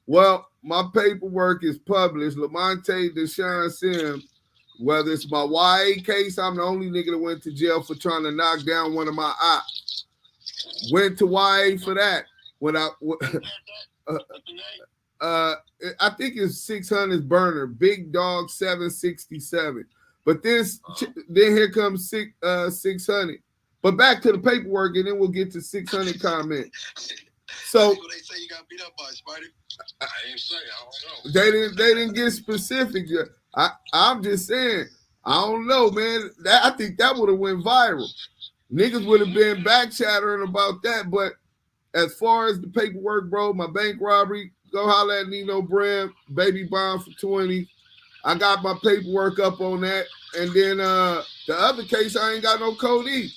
Speaker 1: Well, my paperwork is published. Lamonte Deshaun Sims, whether it's my YA case, I'm the only nigga that went to jail for trying to knock down one of my ops. Went to YA for that. When I think it's 600 burner, Big Dog 767. But then here comes 600. But back to the paperwork, and then we'll get to 600 comment. So
Speaker 12: they say you got beat up by Spider. I didn't say. I don't know.
Speaker 1: They didn't get specific. I'm just saying. I don't know, man. I think that would have went viral. Niggas would have been back chattering about that. But as far as the paperwork, bro, my bank robbery, go holler at Nino Bram, baby bond for 20. I got my paperwork up on that. And then the other case, I ain't got no code E.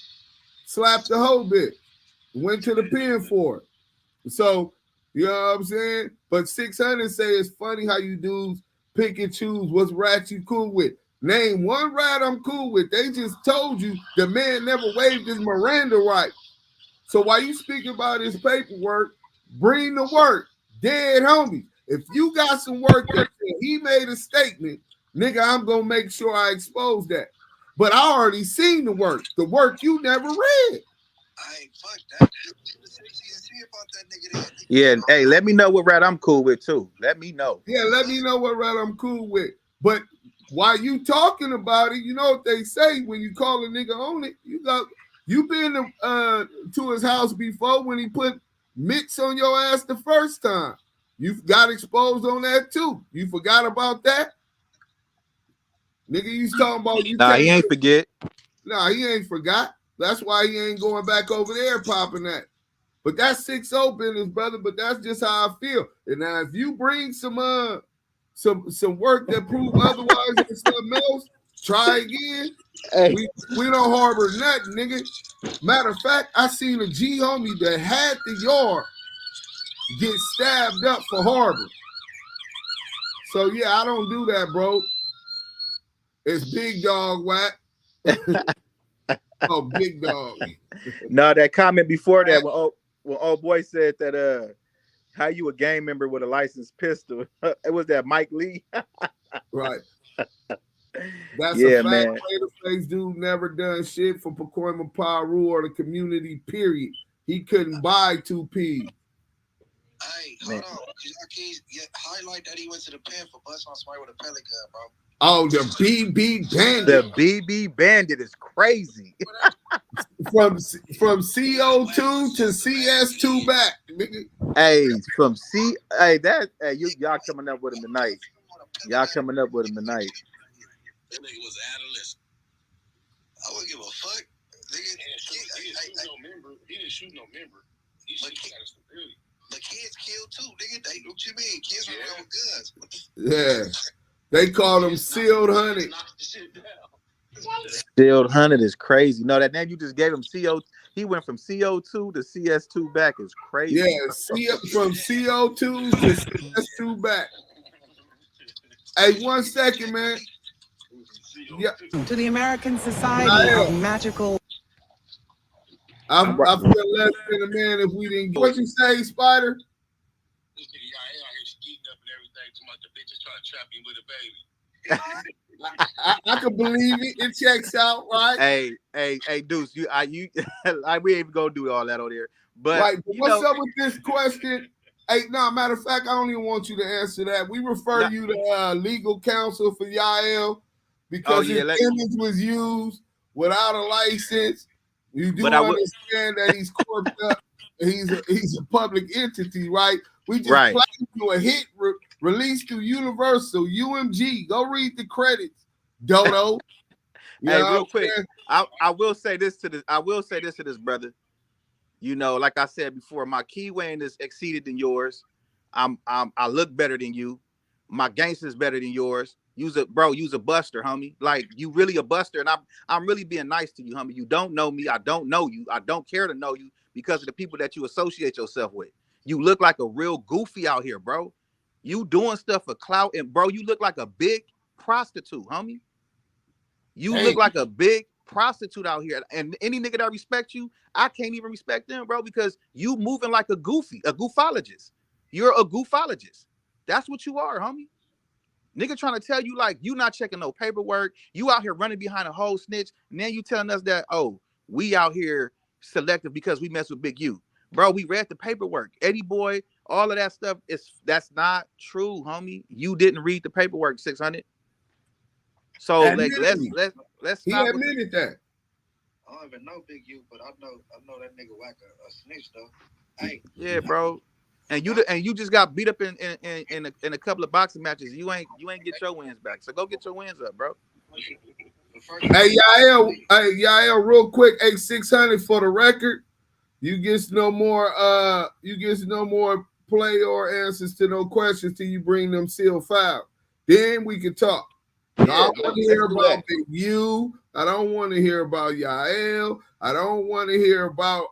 Speaker 1: Slapped the whole bit. Went to the pen for it. So, you know what I'm saying? But 600 say it's funny how you dudes pick and choose what's rat you cool with. Name one rat I'm cool with. They just told you the man never waived his Miranda right. So while you speak about his paperwork, bring the work. Dead homies. If you got some work that he made a statement, nigga, I'm going to make sure I expose that. But I already seen the work you never read.
Speaker 12: I ain't fuck that.
Speaker 13: Yeah, hey, let me know what rat I'm cool with too. Let me know.
Speaker 1: Yeah, let me know what rat I'm cool with. But while you talking about it, you know what they say when you call a nigga on it. You been to his house before when he put mitts on your ass the first time. You got exposed on that too. You forgot about that? Nigga, you talking about you.
Speaker 13: Nah, he ain't forget.
Speaker 1: Nah, he ain't forgot. That's why he ain't going back over there popping that. But that's 6-0 business, brother. But that's just how I feel. And now if you bring some work that prove otherwise and something else, try again. Hey. We don't harbor nothing, nigga. Matter of fact, I seen a G homie that had the yard get stabbed up for harbor. So yeah, I don't do that, bro. It's Big Dog Wack. Oh, Big Dog.
Speaker 13: No, that comment before that when old boy said that how you a gang member with a licensed pistol. It was that Mike Lee.
Speaker 1: Right. That's
Speaker 13: yeah,
Speaker 1: a fact.
Speaker 13: Man.
Speaker 1: Face dude never done shit for Pacoima Paru or the community, period. He couldn't buy 2P.
Speaker 12: Hey, hold on. I can't highlight that he went to the pen for bust on somebody with a pellet gun, bro.
Speaker 1: Oh, the BB Bandit.
Speaker 13: The BB Bandit is crazy.
Speaker 1: from CO2 to CS2 Back.
Speaker 13: Hey, y'all coming up with him tonight. Y'all coming up with him tonight.
Speaker 12: That nigga was an adolescent. I wouldn't give a fuck. Nigga, he didn't shoot no member. He shot a civilian. The kids killed too, nigga. What you mean? Kids were around with guns.
Speaker 1: Yeah. They call them Sealed Hunted.
Speaker 13: Sealed Hunted is crazy. No, that name you just gave him, he went from CO2 to CS2 Back is crazy.
Speaker 1: Yeah, from CO2 to CS2 Back. Hey, 1 second, man. Yeah.
Speaker 18: To the American Society of Magical.
Speaker 1: I feel less than a man if we didn't. What you say, Spider?
Speaker 12: This nigga out here skeeting up and everything. Too much the bitches trying to trap me with a baby.
Speaker 1: I can believe it. It checks out, right?
Speaker 13: Hey, Deuce, we ain't even gonna do all that on there. But
Speaker 1: right, but what's up with this question? Hey, no, matter of fact, I don't even want you to answer that. We refer you to legal counsel for Yael because his image was used without a license. You do understand that he's corped up. He's a public entity, right? We just played you a hit released through Universal, UMG. Go read the credits, Dodo.
Speaker 13: Hey, real quick, I will say this to this brother. You know, like I said before, my key weighing is exceeded than yours. I look better than you. My gangster's better than yours. Use a buster, homie. Like, you really a buster, and I'm really being nice to you, homie. You don't know me. I don't know you. I don't care to know you because of the people that you associate yourself with. You look like a real goofy out here, bro. You doing stuff for clout, and bro, you look like a big prostitute, homie. You look like a big prostitute out here, and any nigga that respect you, I can't even respect them, bro, because you moving like a goofologist. You're a goofologist. That's what you are, homie. Nigga trying to tell you like you not checking no paperwork. You out here running behind a whole snitch, and then you telling us that, oh, we out here selective because we mess with Big U. Bro, we read the paperwork. Eddie Boy, all of that stuff that's not true, homie. You didn't read the paperwork, 600. So like, let's
Speaker 1: he
Speaker 13: stop.
Speaker 1: Admitted that.
Speaker 2: I don't even know Big U, but I know that nigga Wack a snitch though. Hey,
Speaker 13: yeah, bro. And you just got beat up in a couple of boxing matches. You ain't get your wins back. So go get your wins up, bro.
Speaker 1: Hey, Yael, real quick, 600 for the record. You get no more play or answers to no questions till you bring them sealed file. Then we can talk. I don't want to hear about Big U. I don't want to hear about Yael. I don't want to hear about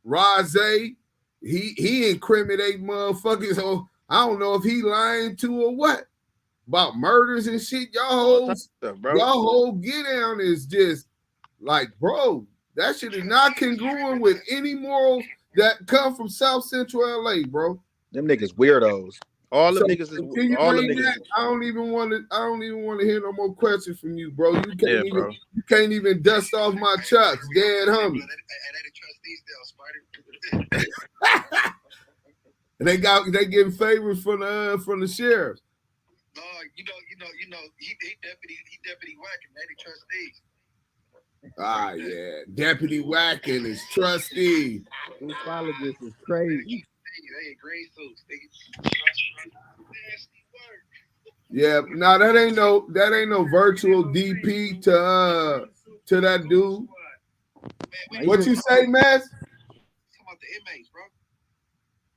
Speaker 1: Razé. He incriminate motherfuckers. So I don't know if he lying to or what about murders and shit. Y'all whole get down is just like, bro, that shit is not congruent with any morals that come from South Central LA, bro.
Speaker 13: Them niggas weirdos. All the niggas is all the niggas.
Speaker 1: I don't even want to hear no more questions from you, bro. You can't even dust off my chucks, dead homie. They getting favors from the sheriffs.
Speaker 2: You know, he deputy Wack and they the trustees.
Speaker 1: Ah, yeah, Deputy Wack and his trustee.
Speaker 13: Ufologist is crazy.
Speaker 2: They green suits.
Speaker 1: Yeah, no, that ain't no virtual DP to that dude. What you say, Mass?
Speaker 2: Talking about the inmates, bro.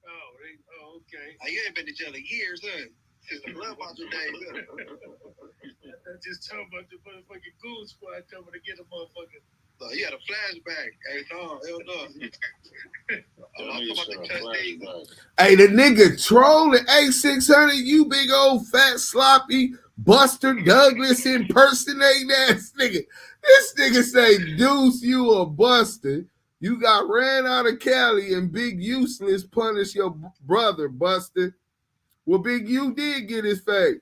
Speaker 2: Oh, okay. You ain't been to jail in years, huh? Since the blood monster days, huh? I just talking about the motherfucking goon squad coming to get a motherfucker. So you had a flashback. Hey, no, hell no. I'm talking about the trustees.
Speaker 1: Hey, the nigga trolling. Hey, 600, you big old fat sloppy Buster Douglas impersonating ass nigga. This nigga say, Deuce, you a Buster. You got ran out of Cali and Big Useless punished your brother, Buster. Well, Big U did get his fade.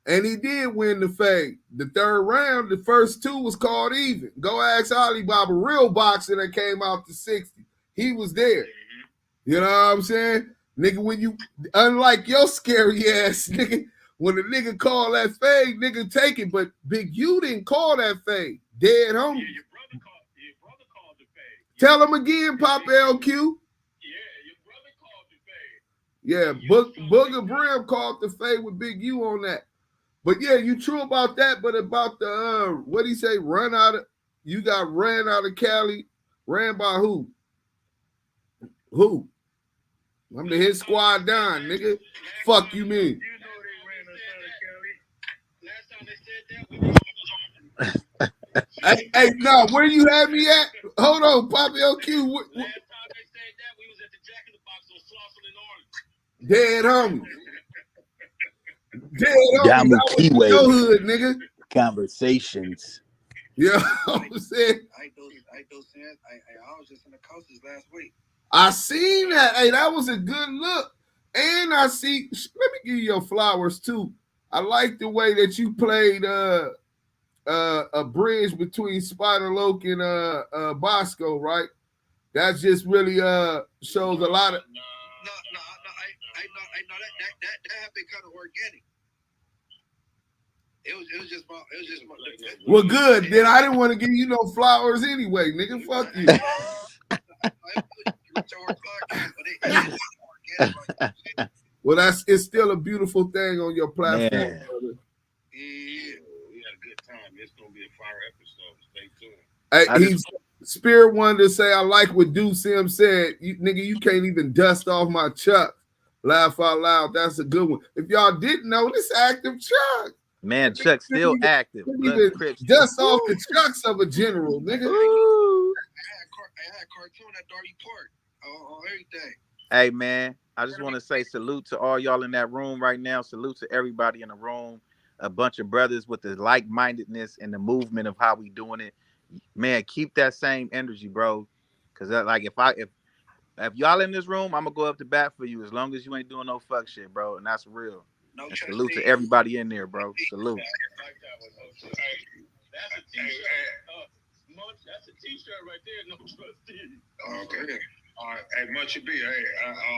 Speaker 1: And he did win the fade. The third round, the first two was called even. Go ask Alibaba, real boxer that came out to 60. He was there. You know what I'm saying? Nigga, when you, unlike your scary ass, nigga, when the nigga call that fade, nigga take it. But Big U didn't call that fade. Dead homie.
Speaker 15: Yeah, your brother called the fade.
Speaker 1: Tell him again, Pop LQ.
Speaker 15: Yeah, your brother called the fade.
Speaker 1: Yeah, Booger Brim called the fade with Big U on that. But yeah, you true about that, but about the what he say, you got ran out of Cali, ran by who? Who? I'm the hit squad down, nigga. Fuck you mean? Hey, no, where you had me at? Hold on, Poppy LQ.
Speaker 15: Last time they said that, we was at the Jack in the Box on Slauson and Orange.
Speaker 1: Dead homie.
Speaker 13: Damu Kiwe
Speaker 1: hood, nigga.
Speaker 13: Conversations.
Speaker 1: Yeah, I'm saying.
Speaker 2: I was just in the coasters last week.
Speaker 1: I seen that. Hey, that was a good look. And I see, let me give you your flowers too. I like the way that you played a bridge between Spider Loke and Bosco, right? That just really shows a lot of.
Speaker 2: I know that have been kind of organic. It was just my.
Speaker 1: Well, good. Then I didn't want to give you no flowers anyway, nigga. Fuck you. Well, it's still a beautiful thing on your platform,
Speaker 13: Man.
Speaker 1: brother.
Speaker 2: Yeah, we had a good time. It's gonna be a fire episode. Stay tuned.
Speaker 1: Spirit wanted to say, I like what Deuce Sim said. Nigga, you can't even dust off my Chuck. Laugh out loud. That's a good one. If y'all didn't know, this active Chuck.
Speaker 13: Man, Chuck's still active.
Speaker 1: Dust off the Chucks of a general, nigga.
Speaker 2: I had cartoon at Darby Park on everything.
Speaker 13: Hey, man, I just want to say salute to all y'all in that room right now. Salute to everybody in the room. A bunch of brothers with the like-mindedness and the movement of how we doing it. Man, keep that same energy, bro. Because like if y'all in this room, I'm gonna go up to bat for you as long as you ain't doing no fuck shit, bro. And that's real.
Speaker 2: No
Speaker 13: and salute to everybody in there, bro. Salute.
Speaker 15: That's a t-shirt. That's a t-shirt right there. No trustee.
Speaker 11: Okay. All right. Hey, Munchy B. Hey,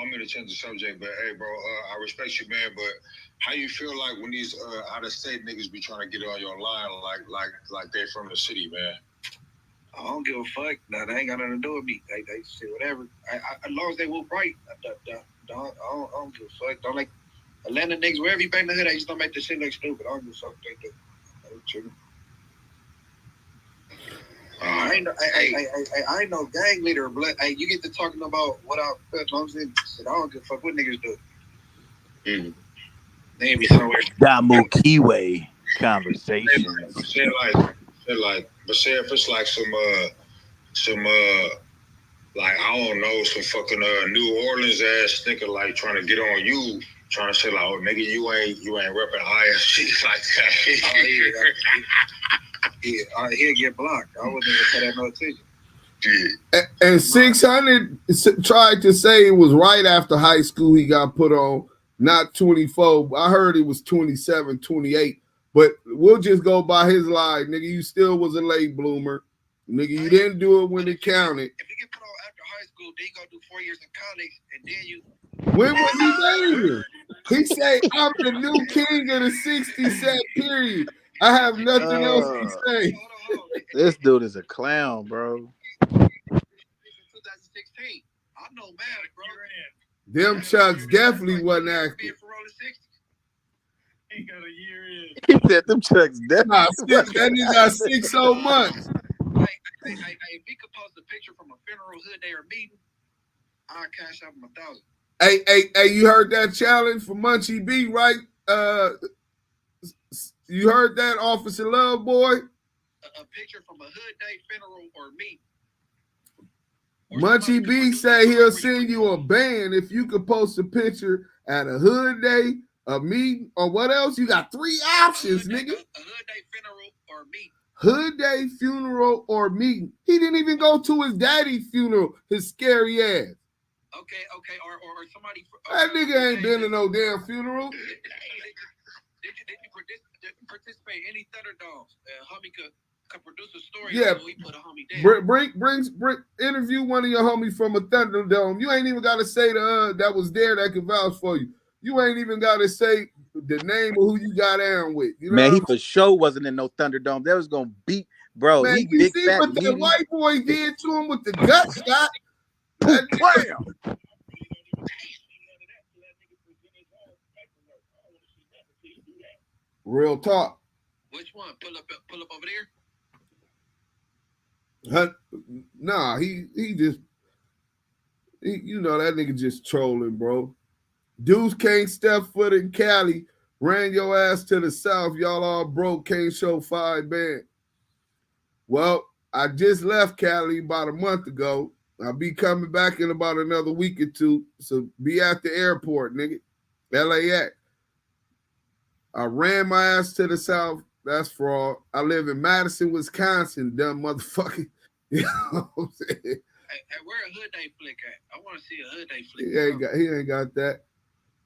Speaker 11: I'm gonna change the subject, but hey, bro, I respect you, man. But how you feel like when these out-of-state niggas be trying to get on your line, like they from the city, man?
Speaker 2: I don't give a fuck. Nah, they ain't got nothing to do with me. They say whatever. As long as they will right, I don't give a fuck. Don't like Atlanta niggas, wherever you bang the hood, they just don't make the shit look stupid. I don't give a fuck what they do. I ain't no gang leader, but hey, you get to talking about what I felt. I'm saying, I don't give a fuck what niggas do. They ain't be somewhere.
Speaker 13: Damu Kiwe Conversations.
Speaker 11: But say if it's like some like I don't know, some fucking New Orleans ass nigga like trying to get on you, trying to say like, oh nigga, you ain't repping ISG like that.
Speaker 2: He'll get blocked. I wouldn't even pay that no attention.
Speaker 1: And 600 tried to say it was right after high school he got put on, not 24. I heard it was 27, 28. But we'll just go by his line, nigga. You still was a late bloomer. Nigga, you didn't do it when it counted.
Speaker 2: If you get put on after high school, then you go do 4 years in college, and then you...
Speaker 1: When was he dating? He said, I'm the new king of the 60 set period. I have nothing else to say.
Speaker 13: This dude is a clown, bro.
Speaker 2: 2016. I know man, bro.
Speaker 1: Them Chucks definitely wasn't active.
Speaker 15: He got a year in.
Speaker 13: He said them Chucks definitely.
Speaker 1: That nigga got 6 whole months.
Speaker 2: Hey, if he could post a picture from a funeral, hood day, or meeting, I'll cash out him 1,000.
Speaker 1: Hey, you heard that challenge for Munchie B, right? You heard that, Officer Love Boy?
Speaker 2: A picture from a hood day, funeral, or meeting.
Speaker 1: Munchie B say he'll send you a band if you could post a picture at a hood day, a meeting, or what else? You got 3 options, nigga.
Speaker 2: A hood day, funeral, or meeting.
Speaker 1: Hood day, funeral, or meeting. He didn't even go to his daddy's funeral, his scary ass.
Speaker 2: Okay, or somebody.
Speaker 1: That nigga ain't been to no damn funeral.
Speaker 2: Did you participate in any Thunderdomes? Homie could produce a story.
Speaker 1: Yeah,
Speaker 2: we put a homie dead.
Speaker 1: Bricc, interview one of your homies from a Thunderdome. You ain't even got to say that was there that could vouch for you. You ain't even got to say the name of who you got down with. You know
Speaker 13: man, he for sure wasn't in no Thunderdome. They was gonna beat, bro.
Speaker 1: Man,
Speaker 13: he
Speaker 1: you
Speaker 13: big
Speaker 1: see
Speaker 13: fat
Speaker 1: what that white boy did to him with the gut shot? Real talk.
Speaker 2: Which one? Pull up over
Speaker 1: Nah,
Speaker 2: there.
Speaker 1: you know that nigga just trolling, bro. Dudes can't step foot in Cali. Ran your ass to the south. Y'all all broke. Can't show 5 band. Well, I just left Cali about a month ago. I'll be coming back in about another week or 2. So be at the airport, nigga. LAX. I ran my ass to the south. That's fraud. I live in Madison, Wisconsin, dumb motherfucker. You know what I'm saying?
Speaker 2: Hey, where a hood day flick at? I want to see a hood day flick.
Speaker 1: He ain't got that.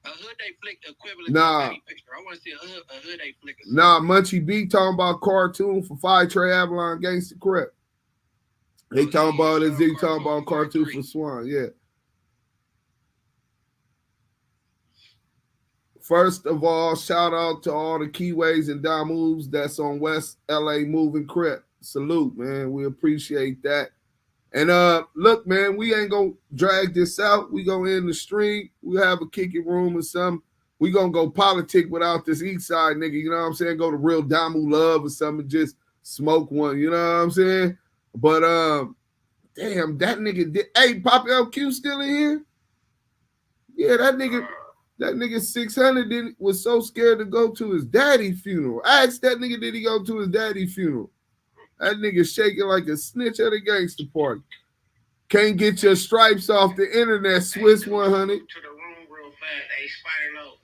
Speaker 2: A hood day flick equivalent
Speaker 1: to
Speaker 2: a picture. I want to see a hood day flick.
Speaker 1: Nah, Munchie B talking about cartoon for Five Trey Avalon Gangsta Crip. They talking about it. He talking about cartoon for Swan. Yeah. First of all, shout out to all the Kiwes and Damus that's on West LA moving crip. Salute, man. We appreciate that. And look, man, we ain't gonna drag this out. We gonna end the stream. We have a kicking room or something. We gonna go politic without this east side nigga. You know what I'm saying? Go to real Damu Love or something, just smoke one. You know what I'm saying? But damn, that nigga did. Hey, Pop LQ still in here? Yeah, that nigga 600 was so scared to go to his daddy's funeral. I asked that nigga, did he go to his daddy's funeral? That nigga shaking like a snitch at a gangster party. Can't get your stripes off the internet, Swiss 100.
Speaker 12: To the room real fast. Hey, Spider Low.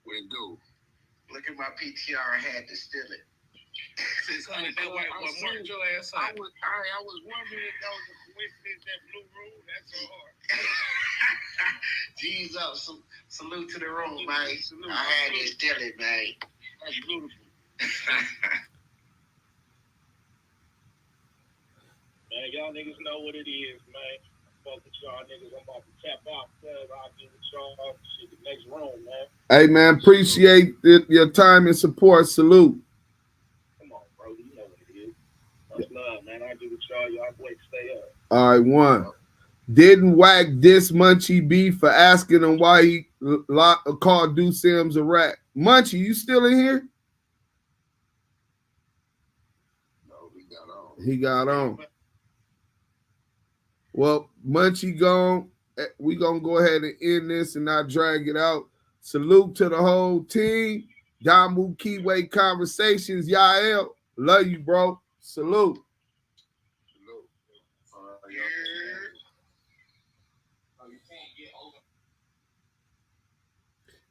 Speaker 12: Where it go? Look at my PTR. I had to steal it. I was wondering if that was a coincidence, that blue room. That's so hard. G's up. Salute to the room, man. I had to steal it, man. That's beautiful.
Speaker 15: Man, y'all niggas know what it is, man. Fuck with y'all niggas. I'm about to tap out, cuz I'll give it y'all shit the next room, man.
Speaker 1: Hey, man, appreciate your time and support. Salute.
Speaker 15: Come on, bro. You know what it is. Much love, man. I'll give it y'all. Y'all boys stay up.
Speaker 1: All right, one. Didn't Wack diss Munchie B for asking him why he called Do Sims a rat? Munchie, you still in here?
Speaker 12: No, he got on.
Speaker 1: He got on. Well, Munchie gone. We gonna go ahead and end this and not drag it out. Salute to the whole team. Damu Kiwe Conversations. Yael, love you, bro. Salute.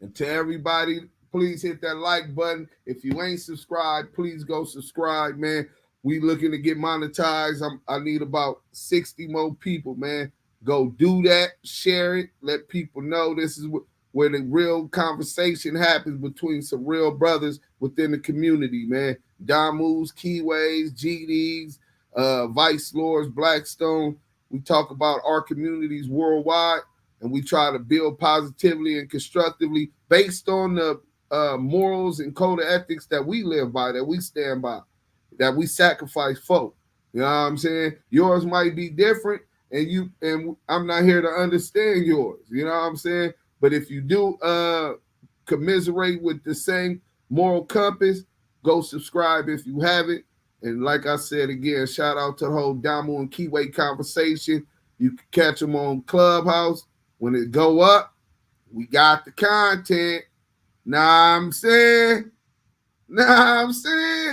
Speaker 1: And to everybody, please hit that like button. If you ain't subscribed, please go subscribe, man. We looking to get monetized. I need about 60 more people, man. Go do that. Share it. Let people know this is where the real conversation happens between some real brothers within the community, man. Damus, Kiwes, GDs, Vice Lords, Blackstone. We talk about our communities worldwide, and we try to build positively and constructively based on the morals and code of ethics that we live by, that we stand by, that we sacrifice for. You know what I'm saying? Yours might be different, and I'm not here to understand yours. You know what I'm saying? But if you do commiserate with the same moral compass, go subscribe if you haven't. And like I said again, shout out to the whole Damu and Kiwe Conversation. You can catch them on Clubhouse. When it go up, we got the content. Nah, I'm saying.